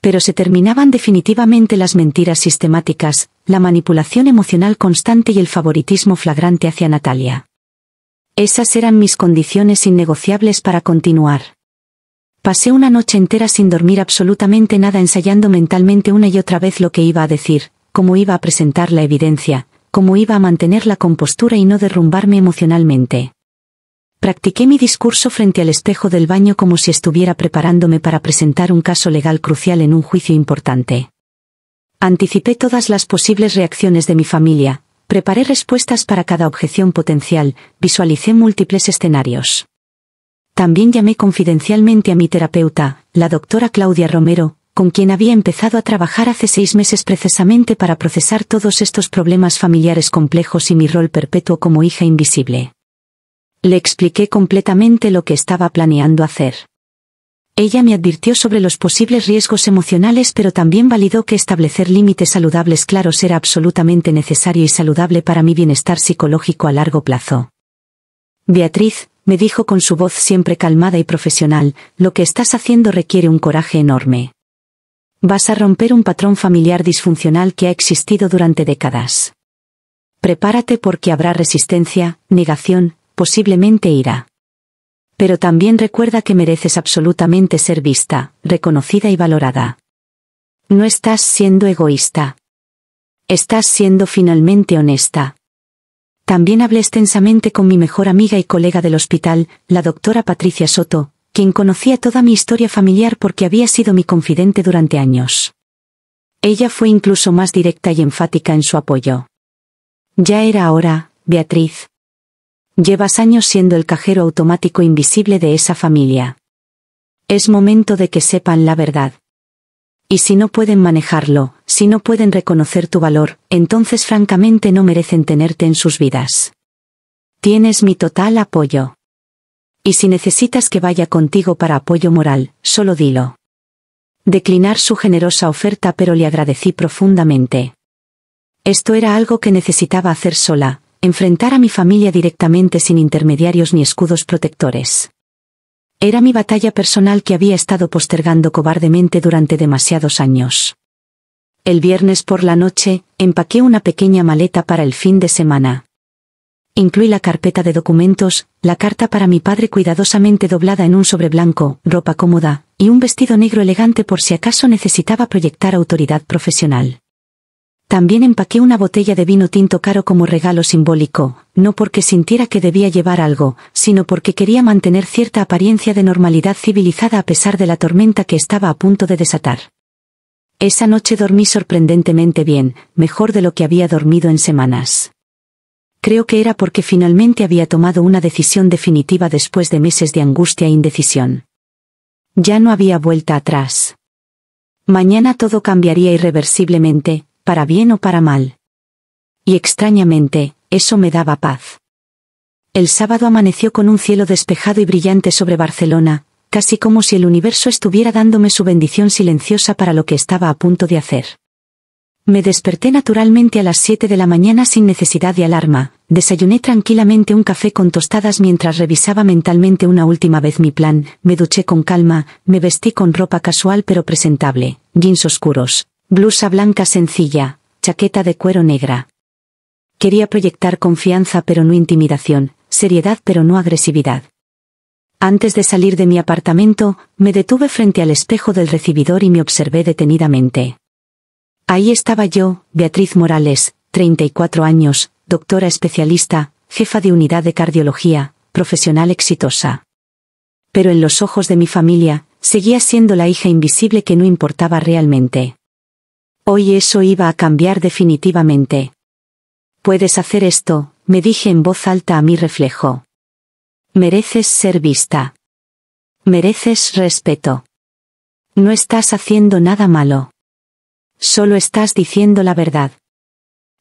Pero se terminaban definitivamente las mentiras sistemáticas, la manipulación emocional constante y el favoritismo flagrante hacia Natalia. Esas eran mis condiciones innegociables para continuar. Pasé una noche entera sin dormir absolutamente nada ensayando mentalmente una y otra vez lo que iba a decir, cómo iba a presentar la evidencia, cómo iba a mantener la compostura y no derrumbarme emocionalmente. Practiqué mi discurso frente al espejo del baño como si estuviera preparándome para presentar un caso legal crucial en un juicio importante. Anticipé todas las posibles reacciones de mi familia, preparé respuestas para cada objeción potencial, visualicé múltiples escenarios. También llamé confidencialmente a mi terapeuta, la doctora Claudia Romero, con quien había empezado a trabajar hace 6 meses precisamente para procesar todos estos problemas familiares complejos y mi rol perpetuo como hija invisible. Le expliqué completamente lo que estaba planeando hacer. Ella me advirtió sobre los posibles riesgos emocionales, pero también validó que establecer límites saludables claros era absolutamente necesario y saludable para mi bienestar psicológico a largo plazo. Beatriz, me dijo con su voz siempre calmada y profesional, lo que estás haciendo requiere un coraje enorme. Vas a romper un patrón familiar disfuncional que ha existido durante décadas. Prepárate porque habrá resistencia, negación, posiblemente ira. Pero también recuerda que mereces absolutamente ser vista, reconocida y valorada. No estás siendo egoísta. Estás siendo finalmente honesta. También hablé extensamente con mi mejor amiga y colega del hospital, la doctora Patricia Soto, quien conocía toda mi historia familiar porque había sido mi confidente durante años. Ella fue incluso más directa y enfática en su apoyo. Ya era hora, Beatriz. Llevas años siendo el cajero automático invisible de esa familia. Es momento de que sepan la verdad. Y si no pueden manejarlo, si no pueden reconocer tu valor, entonces francamente no merecen tenerte en sus vidas. Tienes mi total apoyo. Y si necesitas que vaya contigo para apoyo moral, solo dilo. Declinar su generosa oferta, pero le agradecí profundamente. Esto era algo que necesitaba hacer sola, enfrentar a mi familia directamente sin intermediarios ni escudos protectores. Era mi batalla personal que había estado postergando cobardemente durante demasiados años. El viernes por la noche, empaqué una pequeña maleta para el fin de semana. Incluí la carpeta de documentos, la carta para mi padre cuidadosamente doblada en un sobre blanco, ropa cómoda, y un vestido negro elegante por si acaso necesitaba proyectar autoridad profesional. También empaqué una botella de vino tinto caro como regalo simbólico, no porque sintiera que debía llevar algo, sino porque quería mantener cierta apariencia de normalidad civilizada a pesar de la tormenta que estaba a punto de desatar. Esa noche dormí sorprendentemente bien, mejor de lo que había dormido en semanas. Creo que era porque finalmente había tomado una decisión definitiva después de meses de angustia e indecisión. Ya no había vuelta atrás. Mañana todo cambiaría irreversiblemente, para bien o para mal. Y extrañamente, eso me daba paz. El sábado amaneció con un cielo despejado y brillante sobre Barcelona, casi como si el universo estuviera dándome su bendición silenciosa para lo que estaba a punto de hacer. Me desperté naturalmente a las 7 de la mañana sin necesidad de alarma, desayuné tranquilamente un café con tostadas mientras revisaba mentalmente una última vez mi plan, me duché con calma, me vestí con ropa casual pero presentable, jeans oscuros, blusa blanca sencilla, chaqueta de cuero negra. Quería proyectar confianza pero no intimidación, seriedad pero no agresividad. Antes de salir de mi apartamento, me detuve frente al espejo del recibidor y me observé detenidamente. Ahí estaba yo, Beatriz Morales, 34 años, doctora especialista, jefa de unidad de cardiología, profesional exitosa. Pero en los ojos de mi familia, seguía siendo la hija invisible que no importaba realmente. Hoy eso iba a cambiar definitivamente. Puedes hacer esto, me dije en voz alta a mi reflejo. Mereces ser vista. Mereces respeto. No estás haciendo nada malo. Solo estás diciendo la verdad.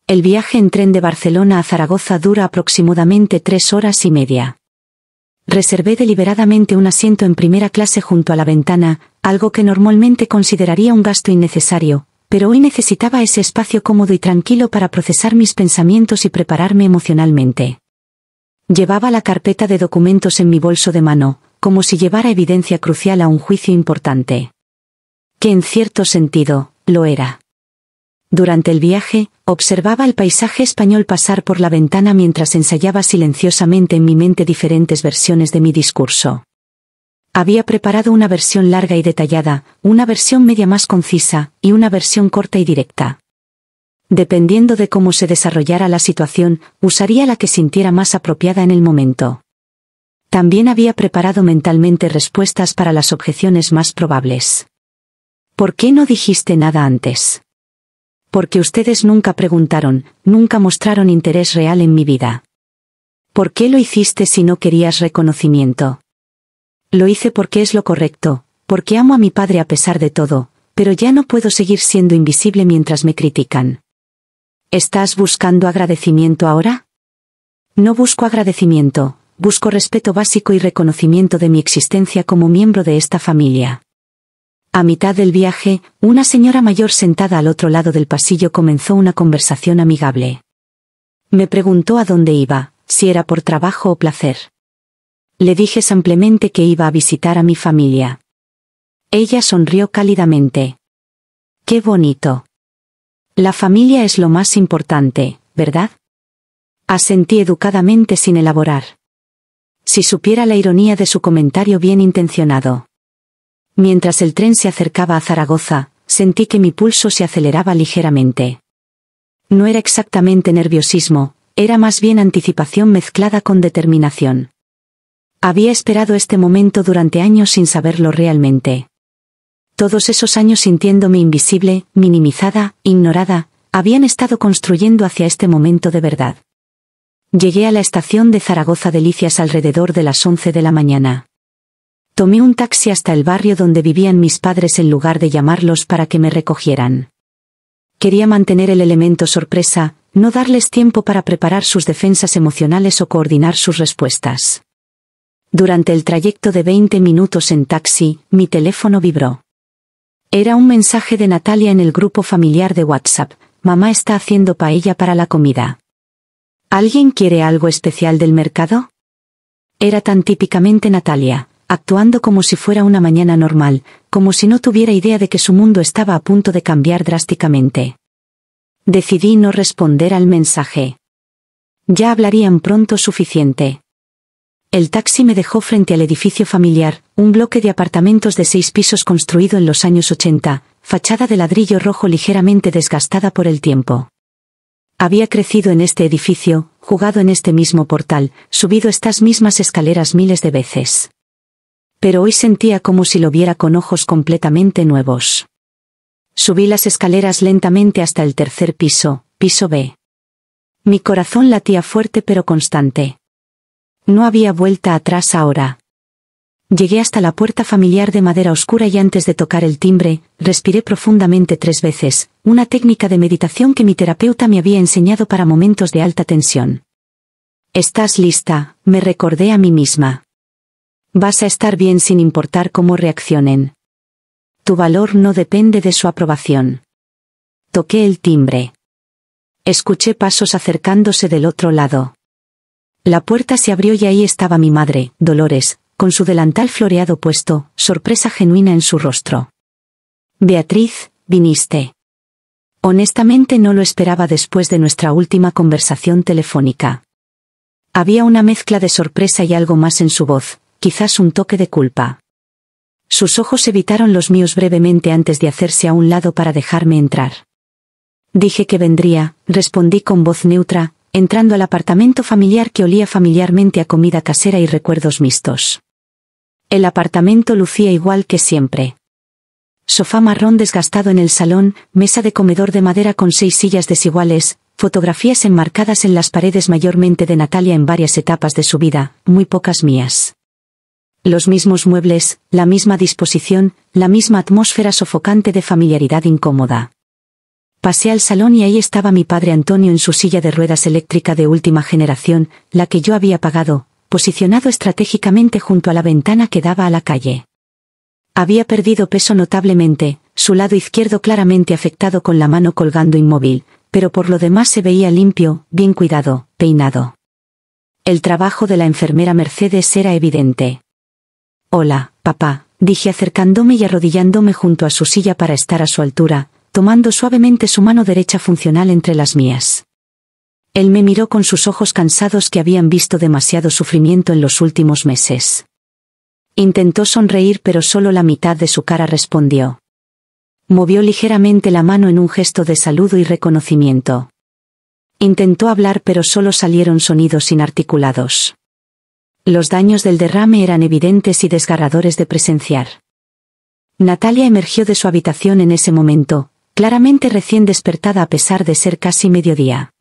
El viaje en tren de Barcelona a Zaragoza dura aproximadamente 3 horas y media. Reservé deliberadamente un asiento en primera clase junto a la ventana, algo que normalmente consideraría un gasto innecesario, pero hoy necesitaba ese espacio cómodo y tranquilo para procesar mis pensamientos y prepararme emocionalmente. Llevaba la carpeta de documentos en mi bolso de mano, como si llevara evidencia crucial a un juicio importante. Que en cierto sentido, lo era. Durante el viaje, observaba el paisaje español pasar por la ventana mientras ensayaba silenciosamente en mi mente diferentes versiones de mi discurso. Había preparado una versión larga y detallada, una versión media más concisa, y una versión corta y directa. Dependiendo de cómo se desarrollara la situación, usaría la que sintiera más apropiada en el momento. También había preparado mentalmente respuestas para las objeciones más probables. ¿Por qué no dijiste nada antes? Porque ustedes nunca preguntaron, nunca mostraron interés real en mi vida. ¿Por qué lo hiciste si no querías reconocimiento? Lo hice porque es lo correcto, porque amo a mi padre a pesar de todo, pero ya no puedo seguir siendo invisible mientras me critican. ¿Estás buscando agradecimiento ahora? No busco agradecimiento, busco respeto básico y reconocimiento de mi existencia como miembro de esta familia. A mitad del viaje, una señora mayor sentada al otro lado del pasillo comenzó una conversación amigable. Me preguntó a dónde iba, si era por trabajo o placer. Le dije simplemente que iba a visitar a mi familia. Ella sonrió cálidamente. ¡Qué bonito! La familia es lo más importante, ¿verdad? Asentí educadamente sin elaborar. Si supiera la ironía de su comentario bien intencionado. Mientras el tren se acercaba a Zaragoza, sentí que mi pulso se aceleraba ligeramente. No era exactamente nerviosismo, era más bien anticipación mezclada con determinación. Había esperado este momento durante años sin saberlo realmente. Todos esos años sintiéndome invisible, minimizada, ignorada, habían estado construyendo hacia este momento de verdad. Llegué a la estación de Zaragoza Delicias alrededor de las 11 de la mañana. Tomé un taxi hasta el barrio donde vivían mis padres en lugar de llamarlos para que me recogieran. Quería mantener el elemento sorpresa, no darles tiempo para preparar sus defensas emocionales o coordinar sus respuestas. Durante el trayecto de 20 minutos en taxi, mi teléfono vibró. Era un mensaje de Natalia en el grupo familiar de WhatsApp: mamá está haciendo paella para la comida. ¿Alguien quiere algo especial del mercado? Era tan típicamente Natalia, actuando como si fuera una mañana normal, como si no tuviera idea de que su mundo estaba a punto de cambiar drásticamente. Decidí no responder al mensaje. Ya hablarían pronto suficiente. El taxi me dejó frente al edificio familiar, un bloque de apartamentos de 6 pisos construido en los años 80, fachada de ladrillo rojo ligeramente desgastada por el tiempo. Había crecido en este edificio, jugado en este mismo portal, subido estas mismas escaleras miles de veces. Pero hoy sentía como si lo viera con ojos completamente nuevos. Subí las escaleras lentamente hasta el 3er piso, piso B. Mi corazón latía fuerte pero constante. No había vuelta atrás ahora. Llegué hasta la puerta familiar de madera oscura y antes de tocar el timbre, respiré profundamente 3 veces, una técnica de meditación que mi terapeuta me había enseñado para momentos de alta tensión. «Estás lista», me recordé a mí misma. «Vas a estar bien sin importar cómo reaccionen. Tu valor no depende de su aprobación». Toqué el timbre. Escuché pasos acercándose del otro lado. La puerta se abrió y ahí estaba mi madre, Dolores, con su delantal floreado puesto, sorpresa genuina en su rostro. «Beatriz, viniste». Honestamente no lo esperaba después de nuestra última conversación telefónica. Había una mezcla de sorpresa y algo más en su voz, quizás un toque de culpa. Sus ojos evitaron los míos brevemente antes de hacerse a un lado para dejarme entrar. «Dije que vendría», respondí con voz neutra, entrando al apartamento familiar que olía familiarmente a comida casera y recuerdos mixtos. El apartamento lucía igual que siempre. Sofá marrón desgastado en el salón, mesa de comedor de madera con 6 sillas desiguales, fotografías enmarcadas en las paredes mayormente de Natalia en varias etapas de su vida, muy pocas mías. Los mismos muebles, la misma disposición, la misma atmósfera sofocante de familiaridad incómoda. Pasé al salón y ahí estaba mi padre Antonio en su silla de ruedas eléctrica de última generación, la que yo había pagado, posicionado estratégicamente junto a la ventana que daba a la calle. Había perdido peso notablemente, su lado izquierdo claramente afectado con la mano colgando inmóvil, pero por lo demás se veía limpio, bien cuidado, peinado. El trabajo de la enfermera Mercedes era evidente. «Hola, papá», dije acercándome y arrodillándome junto a su silla para estar a su altura, tomando suavemente su mano derecha funcional entre las mías. Él me miró con sus ojos cansados que habían visto demasiado sufrimiento en los últimos meses. Intentó sonreír pero solo la mitad de su cara respondió. Movió ligeramente la mano en un gesto de saludo y reconocimiento. Intentó hablar pero solo salieron sonidos inarticulados. Los daños del derrame eran evidentes y desgarradores de presenciar. Natalia emergió de su habitación en ese momento, claramente recién despertada a pesar de ser casi mediodía.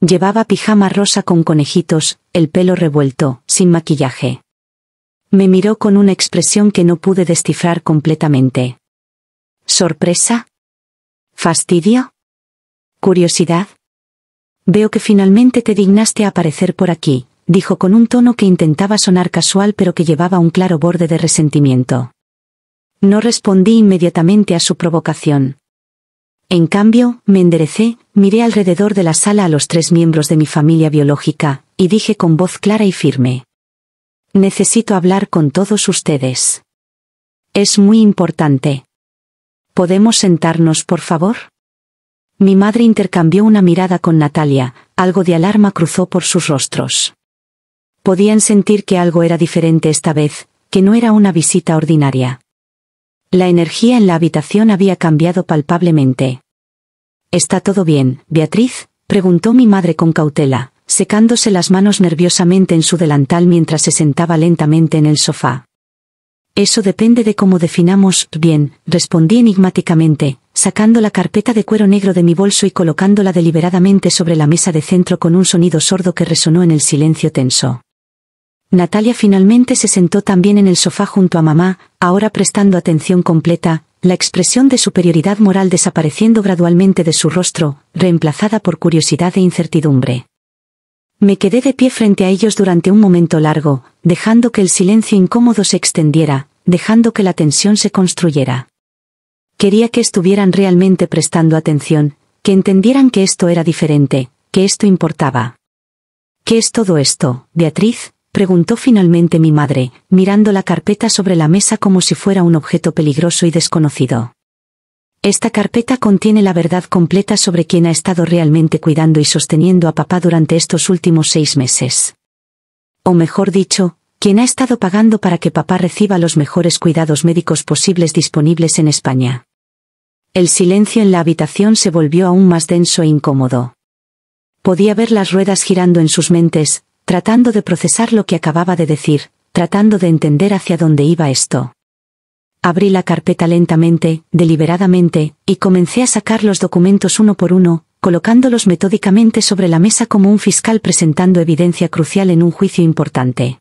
Llevaba pijama rosa con conejitos, el pelo revuelto, sin maquillaje. Me miró con una expresión que no pude descifrar completamente. ¿Sorpresa? ¿Fastidio? ¿Curiosidad? Veo que finalmente te dignaste a aparecer por aquí, dijo con un tono que intentaba sonar casual pero que llevaba un claro borde de resentimiento. No respondí inmediatamente a su provocación. En cambio, me enderecé, miré alrededor de la sala a los 3 miembros de mi familia biológica, y dije con voz clara y firme. Necesito hablar con todos ustedes. Es muy importante. ¿Podemos sentarnos, por favor? Mi madre intercambió una mirada con Natalia, algo de alarma cruzó por sus rostros. Podían sentir que algo era diferente esta vez, que no era una visita ordinaria. La energía en la habitación había cambiado palpablemente. ¿Está todo bien, Beatriz?, preguntó mi madre con cautela, secándose las manos nerviosamente en su delantal mientras se sentaba lentamente en el sofá. Eso depende de cómo definamos bien, respondí enigmáticamente, sacando la carpeta de cuero negro de mi bolso y colocándola deliberadamente sobre la mesa de centro con un sonido sordo que resonó en el silencio tenso. Natalia finalmente se sentó también en el sofá junto a mamá, ahora prestando atención completa, la expresión de superioridad moral desapareciendo gradualmente de su rostro, reemplazada por curiosidad e incertidumbre. Me quedé de pie frente a ellos durante un momento largo, dejando que el silencio incómodo se extendiera, dejando que la tensión se construyera. Quería que estuvieran realmente prestando atención, que entendieran que esto era diferente, que esto importaba. ¿Qué es todo esto, Beatriz?, preguntó finalmente mi madre, mirando la carpeta sobre la mesa como si fuera un objeto peligroso y desconocido. Esta carpeta contiene la verdad completa sobre quién ha estado realmente cuidando y sosteniendo a papá durante estos últimos 6 meses. O mejor dicho, quién ha estado pagando para que papá reciba los mejores cuidados médicos posibles disponibles en España. El silencio en la habitación se volvió aún más denso e incómodo. Podía ver las ruedas girando en sus mentes, tratando de procesar lo que acababa de decir, tratando de entender hacia dónde iba esto. Abrí la carpeta lentamente, deliberadamente, y comencé a sacar los documentos uno por uno, colocándolos metódicamente sobre la mesa como un fiscal presentando evidencia crucial en un juicio importante.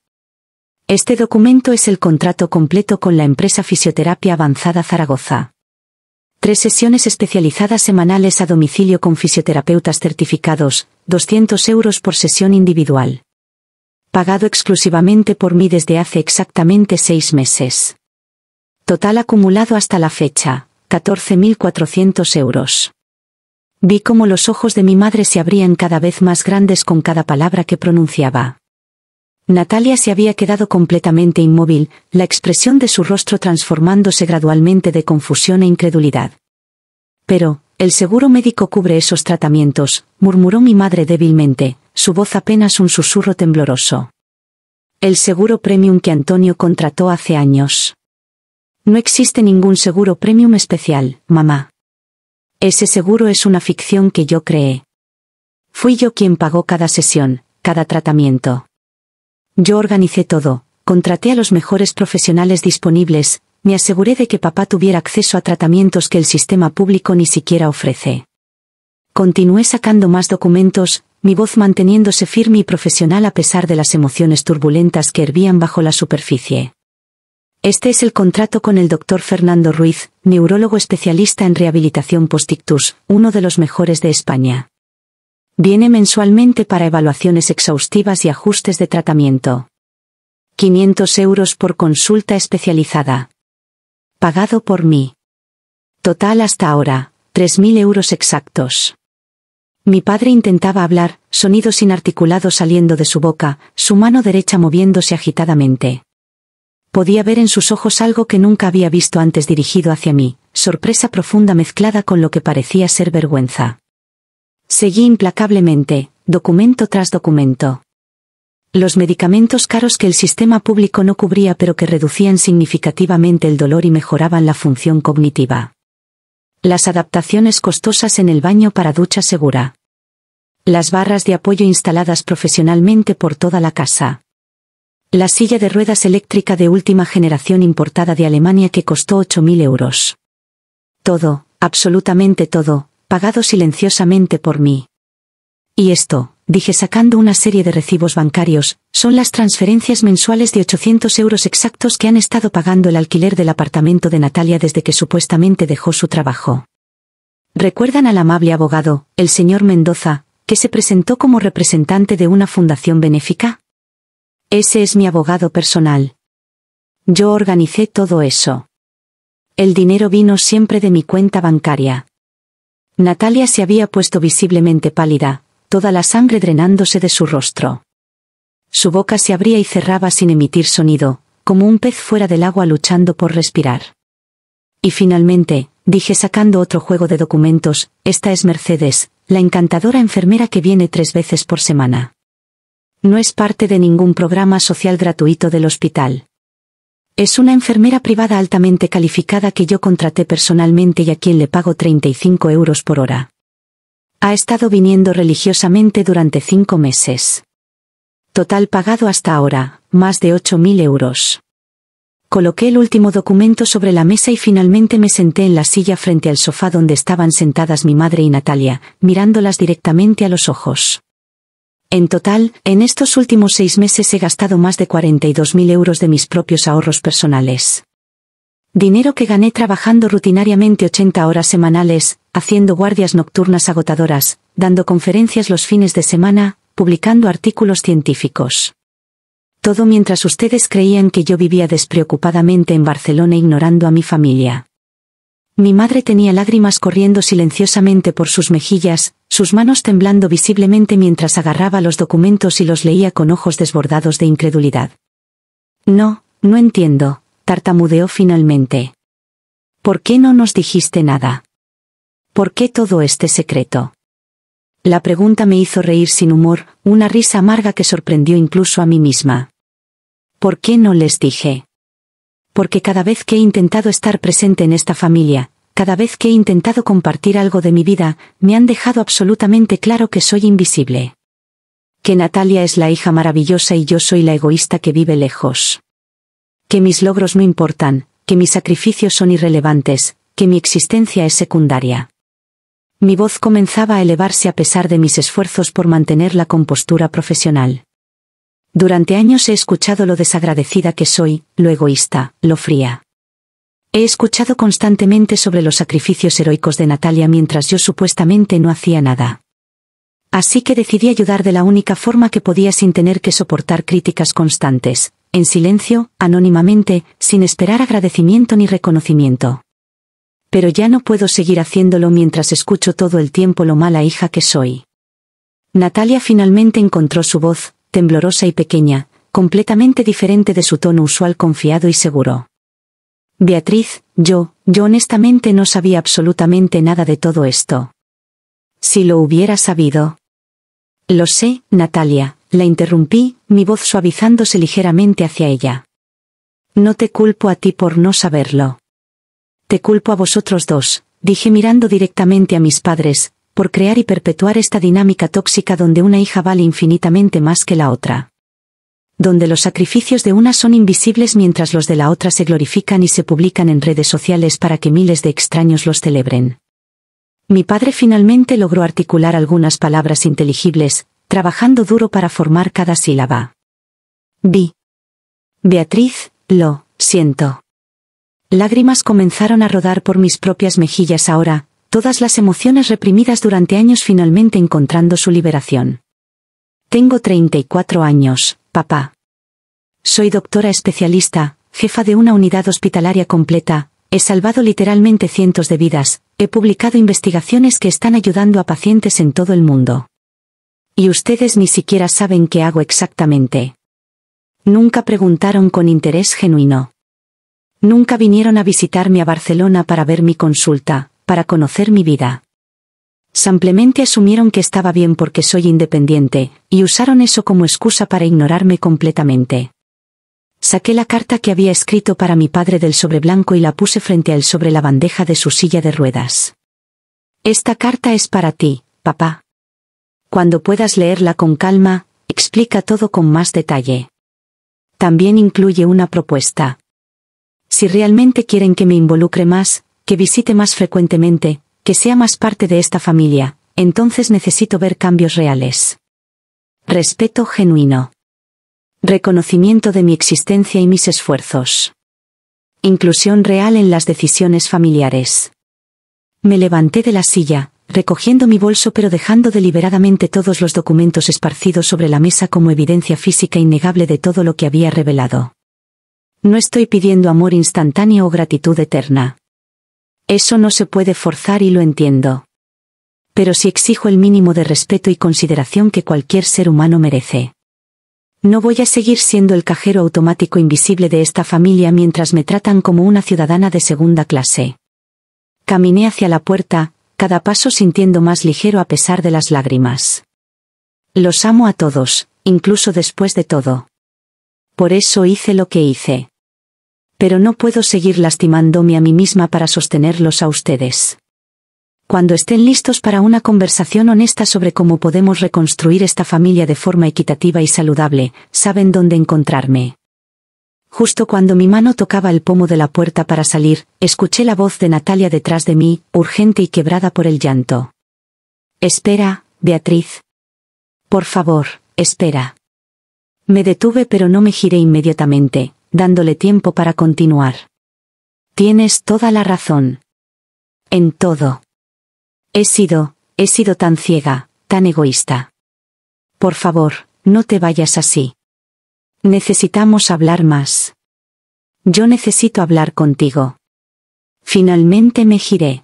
Este documento es el contrato completo con la empresa Fisioterapia Avanzada Zaragoza. 3 sesiones especializadas semanales a domicilio con fisioterapeutas certificados, 200 euros por sesión individual. Pagado exclusivamente por mí desde hace exactamente 6 meses. Total acumulado hasta la fecha, 14.400 euros. Vi cómo los ojos de mi madre se abrían cada vez más grandes con cada palabra que pronunciaba. Natalia se había quedado completamente inmóvil, la expresión de su rostro transformándose gradualmente de confusión e incredulidad. Pero, el seguro médico cubre esos tratamientos, murmuró mi madre débilmente, su voz apenas un susurro tembloroso. El seguro premium que Antonio contrató hace años. No existe ningún seguro premium especial, mamá. Ese seguro es una ficción que yo creé. Fui yo quien pagó cada sesión, cada tratamiento. Yo organicé todo, contraté a los mejores profesionales disponibles, me aseguré de que papá tuviera acceso a tratamientos que el sistema público ni siquiera ofrece. Continué sacando más documentos, mi voz manteniéndose firme y profesional a pesar de las emociones turbulentas que hervían bajo la superficie. Este es el contrato con el Dr. Fernando Ruiz, neurólogo especialista en rehabilitación post-ictus, uno de los mejores de España. Viene mensualmente para evaluaciones exhaustivas y ajustes de tratamiento. 500 euros por consulta especializada. Pagado por mí. Total hasta ahora, 3.000 euros exactos. Mi padre intentaba hablar, sonidos inarticulados saliendo de su boca, su mano derecha moviéndose agitadamente. Podía ver en sus ojos algo que nunca había visto antes dirigido hacia mí, sorpresa profunda mezclada con lo que parecía ser vergüenza. Seguí implacablemente, documento tras documento. Los medicamentos caros que el sistema público no cubría pero que reducían significativamente el dolor y mejoraban la función cognitiva. Las adaptaciones costosas en el baño para ducha segura. Las barras de apoyo instaladas profesionalmente por toda la casa. La silla de ruedas eléctrica de última generación importada de Alemania que costó 8.000 euros. Todo, absolutamente todo, pagado silenciosamente por mí. Y esto, dije sacando una serie de recibos bancarios, son las transferencias mensuales de 800 euros exactos que han estado pagando el alquiler del apartamento de Natalia desde que supuestamente dejó su trabajo. ¿Recuerdan al amable abogado, el señor Mendoza, que se presentó como representante de una fundación benéfica? Ese es mi abogado personal. Yo organicé todo eso. El dinero vino siempre de mi cuenta bancaria. Natalia se había puesto visiblemente pálida, toda la sangre drenándose de su rostro. Su boca se abría y cerraba sin emitir sonido, como un pez fuera del agua luchando por respirar. Y finalmente, dije sacando otro juego de documentos, esta es Mercedes, la encantadora enfermera que viene 3 veces por semana. No es parte de ningún programa social gratuito del hospital. Es una enfermera privada altamente calificada que yo contraté personalmente y a quien le pago 35 euros por hora. Ha estado viniendo religiosamente durante 5 meses. Total pagado hasta ahora, más de 8.000 euros. Coloqué el último documento sobre la mesa y finalmente me senté en la silla frente al sofá donde estaban sentadas mi madre y Natalia, mirándolas directamente a los ojos. En total, en estos últimos 6 meses he gastado más de 42.000 euros de mis propios ahorros personales. Dinero que gané trabajando rutinariamente 80 horas semanales, haciendo guardias nocturnas agotadoras, dando conferencias los fines de semana, publicando artículos científicos. Todo mientras ustedes creían que yo vivía despreocupadamente en Barcelona ignorando a mi familia. Mi madre tenía lágrimas corriendo silenciosamente por sus mejillas, sus manos temblando visiblemente mientras agarraba los documentos y los leía con ojos desbordados de incredulidad. No entiendo, tartamudeó finalmente. ¿Por qué no nos dijiste nada? ¿Por qué todo este secreto? La pregunta me hizo reír sin humor, una risa amarga que sorprendió incluso a mí misma. ¿Por qué no les dije? Porque cada vez que he intentado estar presente en esta familia, cada vez que he intentado compartir algo de mi vida, me han dejado absolutamente claro que soy invisible. Que Natalia es la hija maravillosa y yo soy la egoísta que vive lejos. Que mis logros no importan, que mis sacrificios son irrelevantes, que mi existencia es secundaria. Mi voz comenzaba a elevarse a pesar de mis esfuerzos por mantener la compostura profesional. Durante años he escuchado lo desagradecida que soy, lo egoísta, lo fría. He escuchado constantemente sobre los sacrificios heroicos de Natalia mientras yo supuestamente no hacía nada. Así que decidí ayudar de la única forma que podía sin tener que soportar críticas constantes, en silencio, anónimamente, sin esperar agradecimiento ni reconocimiento. Pero ya no puedo seguir haciéndolo mientras escucho todo el tiempo lo mala hija que soy. Natalia finalmente encontró su voz, temblorosa y pequeña, completamente diferente de su tono usual confiado y seguro. Beatriz, yo honestamente no sabía absolutamente nada de todo esto. Si lo hubiera sabido. Lo sé, Natalia, la interrumpí, mi voz suavizándose ligeramente hacia ella. No te culpo a ti por no saberlo. Te culpo a vosotros dos, dije mirando directamente a mis padres, por crear y perpetuar esta dinámica tóxica donde una hija vale infinitamente más que la otra. Donde los sacrificios de una son invisibles mientras los de la otra se glorifican y se publican en redes sociales para que miles de extraños los celebren. Mi padre finalmente logró articular algunas palabras inteligibles, trabajando duro para formar cada sílaba. Beatriz, lo siento. Lágrimas comenzaron a rodar por mis propias mejillas ahora, todas las emociones reprimidas durante años finalmente encontrando su liberación. Tengo 34 años, papá. Soy doctora especialista, jefa de una unidad hospitalaria completa, he salvado literalmente cientos de vidas, he publicado investigaciones que están ayudando a pacientes en todo el mundo. Y ustedes ni siquiera saben qué hago exactamente. Nunca preguntaron con interés genuino. Nunca vinieron a visitarme a Barcelona para ver mi consulta, para conocer mi vida. Simplemente asumieron que estaba bien porque soy independiente, y usaron eso como excusa para ignorarme completamente. Saqué la carta que había escrito para mi padre del sobre blanco y la puse frente a él sobre la bandeja de su silla de ruedas. Esta carta es para ti, papá. Cuando puedas leerla con calma, explica todo con más detalle. También incluye una propuesta. Si realmente quieren que me involucre más, que visite más frecuentemente, que sea más parte de esta familia, entonces necesito ver cambios reales. Respeto genuino. Reconocimiento de mi existencia y mis esfuerzos. Inclusión real en las decisiones familiares. Me levanté de la silla, recogiendo mi bolso pero dejando deliberadamente todos los documentos esparcidos sobre la mesa como evidencia física innegable de todo lo que había revelado. No estoy pidiendo amor instantáneo o gratitud eterna. Eso no se puede forzar y lo entiendo. Pero sí exijo el mínimo de respeto y consideración que cualquier ser humano merece. No voy a seguir siendo el cajero automático invisible de esta familia mientras me tratan como una ciudadana de segunda clase. Caminé hacia la puerta, cada paso sintiendo más ligero a pesar de las lágrimas. Los amo a todos, incluso después de todo. Por eso hice lo que hice. Pero no puedo seguir lastimándome a mí misma para sostenerlos a ustedes. Cuando estén listos para una conversación honesta sobre cómo podemos reconstruir esta familia de forma equitativa y saludable, saben dónde encontrarme. Justo cuando mi mano tocaba el pomo de la puerta para salir, escuché la voz de Natalia detrás de mí, urgente y quebrada por el llanto. Espera, Beatriz. Por favor, espera. Me detuve pero no me giré inmediatamente, dándole tiempo para continuar. Tienes toda la razón. En todo. He sido tan ciega, tan egoísta. Por favor, no te vayas así. Necesitamos hablar más. Yo necesito hablar contigo. Finalmente me giré.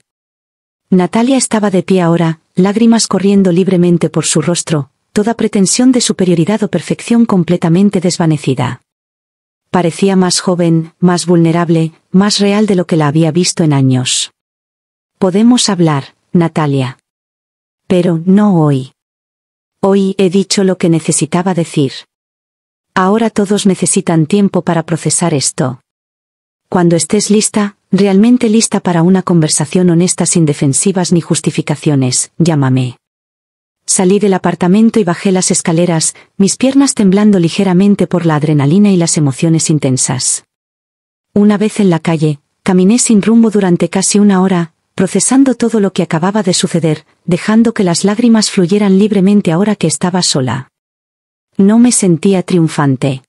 Natalia estaba de pie ahora, lágrimas corriendo libremente por su rostro, toda pretensión de superioridad o perfección completamente desvanecida. Parecía más joven, más vulnerable, más real de lo que la había visto en años. Podemos hablar, Natalia. Pero no hoy. Hoy he dicho lo que necesitaba decir. Ahora todos necesitan tiempo para procesar esto. Cuando estés lista, realmente lista para una conversación honesta sin defensivas ni justificaciones, llámame. Salí del apartamento y bajé las escaleras, mis piernas temblando ligeramente por la adrenalina y las emociones intensas. Una vez en la calle, caminé sin rumbo durante casi una hora, procesando todo lo que acababa de suceder, dejando que las lágrimas fluyeran libremente ahora que estaba sola. No me sentía triunfante.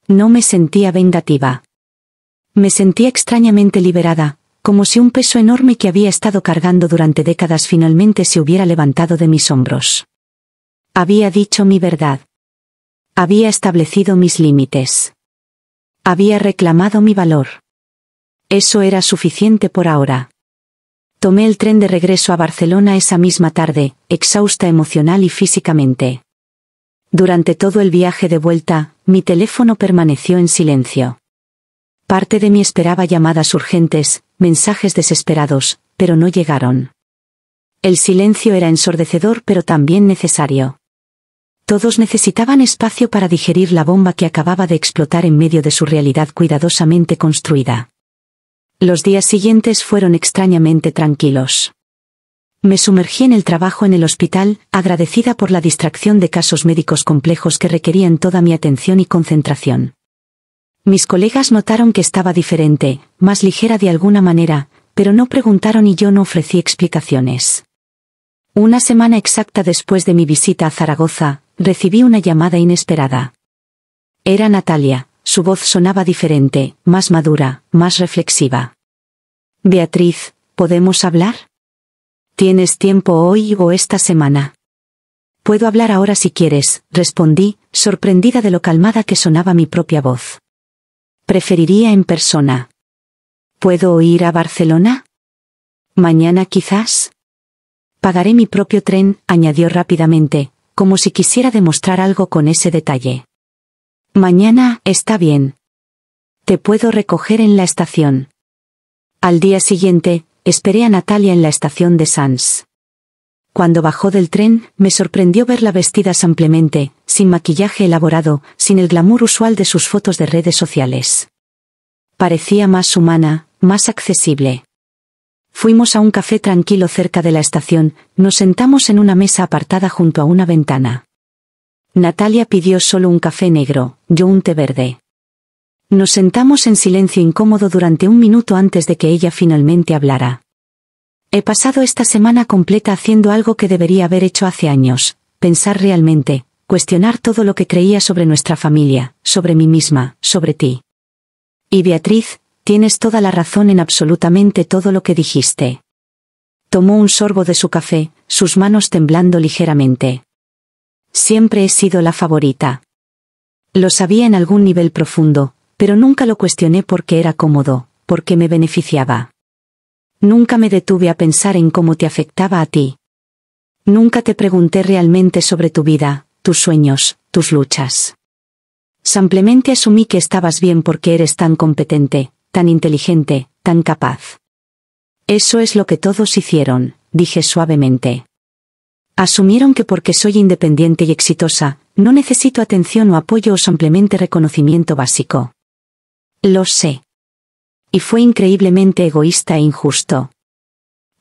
No me sentía vengativa. Me sentía extrañamente liberada, como si un peso enorme que había estado cargando durante décadas finalmente se hubiera levantado de mis hombros. Había dicho mi verdad. Había establecido mis límites. Había reclamado mi valor. Eso era suficiente por ahora. Tomé el tren de regreso a Barcelona esa misma tarde, exhausta emocional y físicamente. Durante todo el viaje de vuelta, mi teléfono permaneció en silencio. Parte de mí esperaba llamadas urgentes, mensajes desesperados, pero no llegaron. El silencio era ensordecedor pero también necesario. Todos necesitaban espacio para digerir la bomba que acababa de explotar en medio de su realidad cuidadosamente construida. Los días siguientes fueron extrañamente tranquilos. Me sumergí en el trabajo en el hospital, agradecida por la distracción de casos médicos complejos que requerían toda mi atención y concentración. Mis colegas notaron que estaba diferente, más ligera de alguna manera, pero no preguntaron y yo no ofrecí explicaciones. Una semana exacta después de mi visita a Zaragoza, recibí una llamada inesperada. Era Natalia, su voz sonaba diferente, más madura, más reflexiva. Beatriz, ¿podemos hablar? ¿Tienes tiempo hoy o esta semana? Puedo hablar ahora si quieres, respondí, sorprendida de lo calmada que sonaba mi propia voz. Preferiría en persona. ¿Puedo ir a Barcelona? ¿Mañana quizás? Pagaré mi propio tren, añadió rápidamente, como si quisiera demostrar algo con ese detalle. Mañana está bien. Te puedo recoger en la estación. Al día siguiente, esperé a Natalia en la estación de Sants. Cuando bajó del tren, me sorprendió verla vestida simplemente, sin maquillaje elaborado, sin el glamour usual de sus fotos de redes sociales. Parecía más humana, más accesible. Fuimos a un café tranquilo cerca de la estación, nos sentamos en una mesa apartada junto a una ventana. Natalia pidió solo un café negro, yo un té verde. Nos sentamos en silencio incómodo durante un minuto antes de que ella finalmente hablara. He pasado esta semana completa haciendo algo que debería haber hecho hace años, pensar realmente, cuestionar todo lo que creía sobre nuestra familia, sobre mí misma, sobre ti. Y Beatriz, tienes toda la razón en absolutamente todo lo que dijiste. Tomó un sorbo de su café, sus manos temblando ligeramente. Siempre he sido la favorita. Lo sabía en algún nivel profundo, pero nunca lo cuestioné porque era cómodo, porque me beneficiaba. Nunca me detuve a pensar en cómo te afectaba a ti. Nunca te pregunté realmente sobre tu vida, tus sueños, tus luchas. Simplemente asumí que estabas bien porque eres tan competente, tan inteligente, tan capaz. Eso es lo que todos hicieron, dije suavemente. Asumieron que porque soy independiente y exitosa, no necesito atención o apoyo o simplemente reconocimiento básico. Lo sé. Y fue increíblemente egoísta e injusto.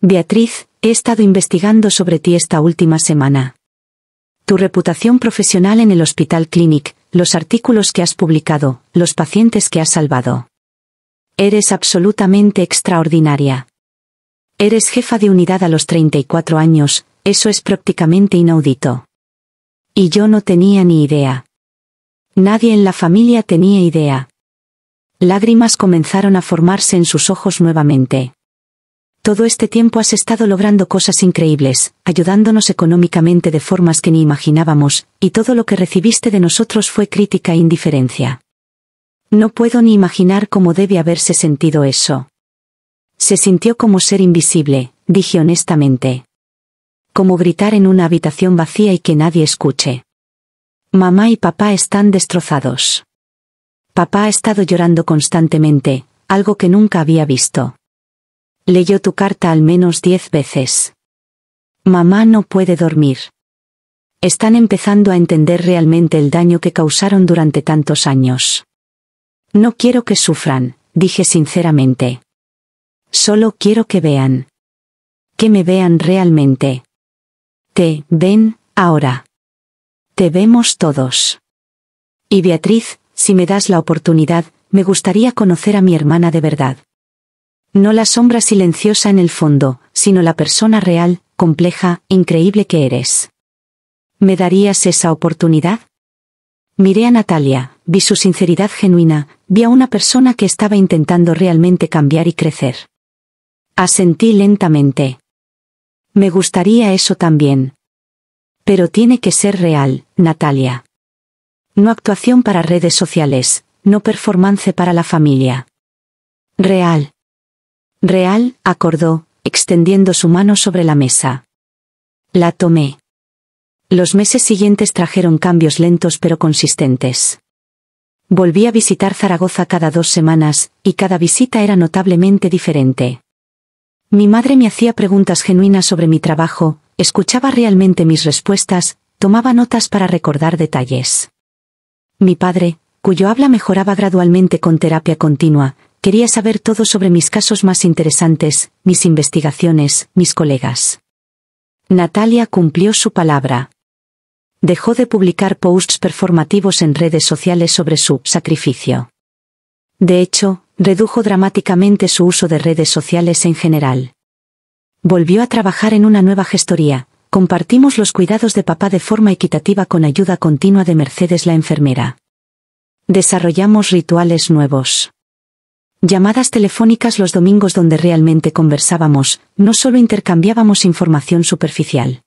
Beatriz, he estado investigando sobre ti esta última semana. Tu reputación profesional en el Hospital Clínic, los artículos que has publicado, los pacientes que has salvado. Eres absolutamente extraordinaria. Eres jefa de unidad a los 34 años, eso es prácticamente inaudito. Y yo no tenía ni idea. Nadie en la familia tenía idea. Lágrimas comenzaron a formarse en sus ojos nuevamente. Todo este tiempo has estado logrando cosas increíbles, ayudándonos económicamente de formas que ni imaginábamos, y todo lo que recibiste de nosotros fue crítica e indiferencia. No puedo ni imaginar cómo debe haberse sentido eso. Se sintió como ser invisible, dije honestamente. Como gritar en una habitación vacía y que nadie escuche. Mamá y papá están destrozados. Papá ha estado llorando constantemente, algo que nunca había visto. Leyó tu carta al menos 10 veces. Mamá no puede dormir. Están empezando a entender realmente el daño que causaron durante tantos años. No quiero que sufran, dije sinceramente. Solo quiero que vean. Que me vean realmente. Te ven, ahora. Te vemos todos. Y Beatriz, si me das la oportunidad, me gustaría conocer a mi hermana de verdad. No la sombra silenciosa en el fondo, sino la persona real, compleja, increíble que eres. ¿Me darías esa oportunidad? Miré a Natalia, vi su sinceridad genuina, vi a una persona que estaba intentando realmente cambiar y crecer. Asentí lentamente. Me gustaría eso también. Pero tiene que ser real, Natalia. No actuación para redes sociales, no performance para la familia. Real. Real, acordó, extendiendo su mano sobre la mesa. La tomé. Los meses siguientes trajeron cambios lentos pero consistentes. Volví a visitar Zaragoza cada 2 semanas, y cada visita era notablemente diferente. Mi madre me hacía preguntas genuinas sobre mi trabajo, escuchaba realmente mis respuestas, tomaba notas para recordar detalles. Mi padre, cuyo habla mejoraba gradualmente con terapia continua, quería saber todo sobre mis casos más interesantes, mis investigaciones, mis colegas. Natalia cumplió su palabra. Dejó de publicar posts performativos en redes sociales sobre su sacrificio. De hecho, redujo dramáticamente su uso de redes sociales en general. Volvió a trabajar en una nueva gestoría, compartimos los cuidados de papá de forma equitativa con ayuda continua de Mercedes la enfermera. Desarrollamos rituales nuevos. Llamadas telefónicas los domingos donde realmente conversábamos, no solo intercambiábamos información superficial.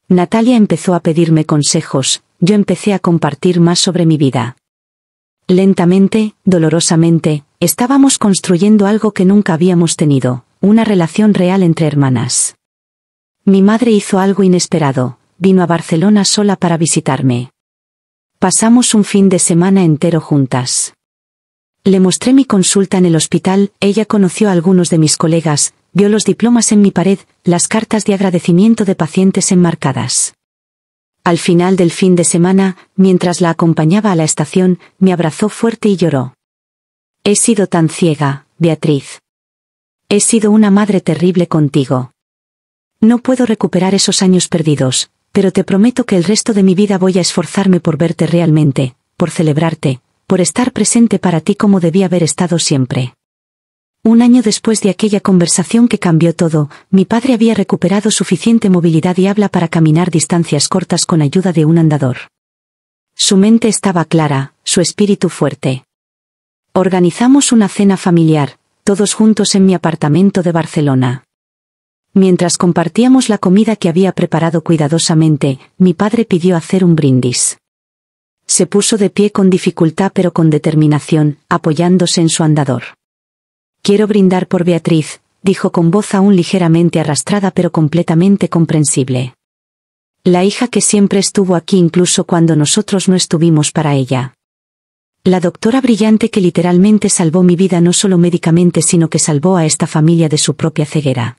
Natalia empezó a pedirme consejos, yo empecé a compartir más sobre mi vida. Lentamente, dolorosamente, estábamos construyendo algo que nunca habíamos tenido, una relación real entre hermanas. Mi madre hizo algo inesperado, vino a Barcelona sola para visitarme. Pasamos un fin de semana entero juntas. Le mostré mi consulta en el hospital, ella conoció a algunos de mis colegas, vio los diplomas en mi pared, las cartas de agradecimiento de pacientes enmarcadas. Al final del fin de semana, mientras la acompañaba a la estación, me abrazó fuerte y lloró. He sido tan ciega, Beatriz. He sido una madre terrible contigo. No puedo recuperar esos años perdidos, pero te prometo que el resto de mi vida voy a esforzarme por verte realmente, por celebrarte, por estar presente para ti como debí haber estado siempre. 1 año después de aquella conversación que cambió todo, mi padre había recuperado suficiente movilidad y habla para caminar distancias cortas con ayuda de un andador. Su mente estaba clara, su espíritu fuerte. Organizamos una cena familiar, todos juntos en mi apartamento de Barcelona. Mientras compartíamos la comida que había preparado cuidadosamente, mi padre pidió hacer un brindis. Se puso de pie con dificultad pero con determinación, apoyándose en su andador. Quiero brindar por Beatriz, dijo con voz aún ligeramente arrastrada pero completamente comprensible. La hija que siempre estuvo aquí incluso cuando nosotros no estuvimos para ella. La doctora brillante que literalmente salvó mi vida no solo médicamente sino que salvó a esta familia de su propia ceguera.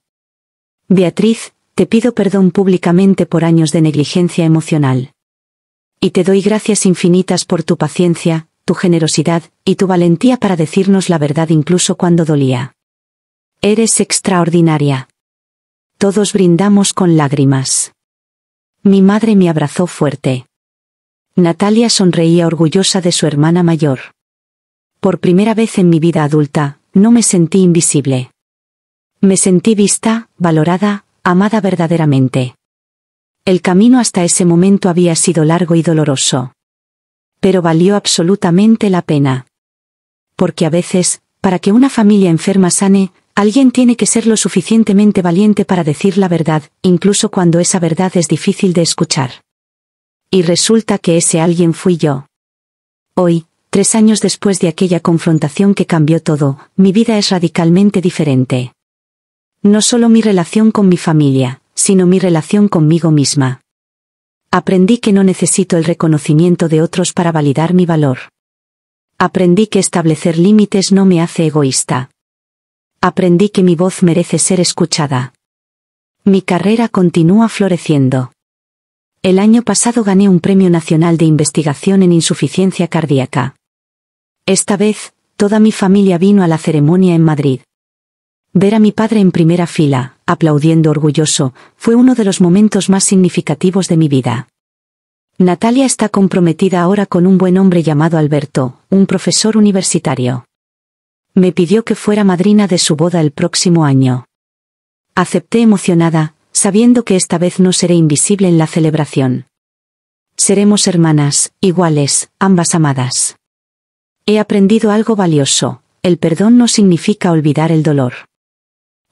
Beatriz, te pido perdón públicamente por años de negligencia emocional. Y te doy gracias infinitas por tu paciencia, tu generosidad, y tu valentía para decirnos la verdad incluso cuando dolía. Eres extraordinaria. Todos brindamos con lágrimas. Mi madre me abrazó fuerte. Natalia sonreía orgullosa de su hermana mayor. Por primera vez en mi vida adulta, no me sentí invisible. Me sentí vista, valorada, amada verdaderamente. El camino hasta ese momento había sido largo y doloroso. Pero valió absolutamente la pena. Porque a veces, para que una familia enferma sane, alguien tiene que ser lo suficientemente valiente para decir la verdad, incluso cuando esa verdad es difícil de escuchar. Y resulta que ese alguien fui yo. Hoy, 3 años después de aquella confrontación que cambió todo, mi vida es radicalmente diferente. No solo mi relación con mi familia, sino mi relación conmigo misma. Aprendí que no necesito el reconocimiento de otros para validar mi valor. Aprendí que establecer límites no me hace egoísta. Aprendí que mi voz merece ser escuchada. Mi carrera continúa floreciendo. El año pasado gané un Premio Nacional de Investigación en Insuficiencia Cardíaca. Esta vez, toda mi familia vino a la ceremonia en Madrid. Ver a mi padre en primera fila, aplaudiendo orgulloso, fue uno de los momentos más significativos de mi vida. Natalia está comprometida ahora con un buen hombre llamado Alberto, un profesor universitario. Me pidió que fuera madrina de su boda el próximo año. Acepté emocionada, sabiendo que esta vez no seré invisible en la celebración. Seremos hermanas, iguales, ambas amadas. He aprendido algo valioso: el perdón no significa olvidar el dolor.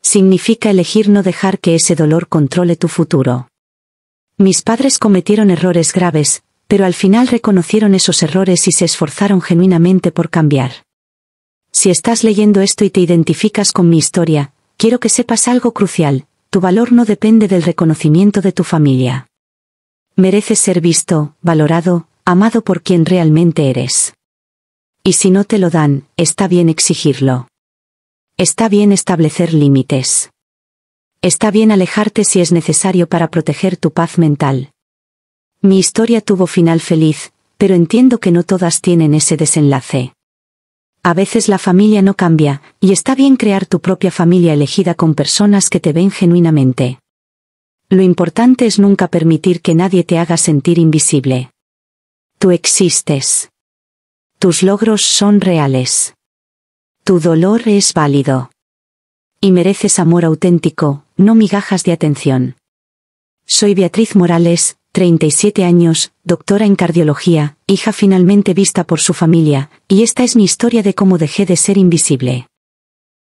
Significa elegir no dejar que ese dolor controle tu futuro. Mis padres cometieron errores graves, pero al final reconocieron esos errores y se esforzaron genuinamente por cambiar. Si estás leyendo esto y te identificas con mi historia, quiero que sepas algo crucial: tu valor no depende del reconocimiento de tu familia. Mereces ser visto, valorado, amado por quien realmente eres. Y si no te lo dan, está bien exigirlo. Está bien establecer límites. Está bien alejarte si es necesario para proteger tu paz mental. Mi historia tuvo final feliz, pero entiendo que no todas tienen ese desenlace. A veces la familia no cambia, y está bien crear tu propia familia elegida con personas que te ven genuinamente. Lo importante es nunca permitir que nadie te haga sentir invisible. Tú existes. Tus logros son reales. Tu dolor es válido. Y mereces amor auténtico, no migajas de atención. Soy Beatriz Morales, 37 años, doctora en cardiología, hija finalmente vista por su familia, y esta es mi historia de cómo dejé de ser invisible.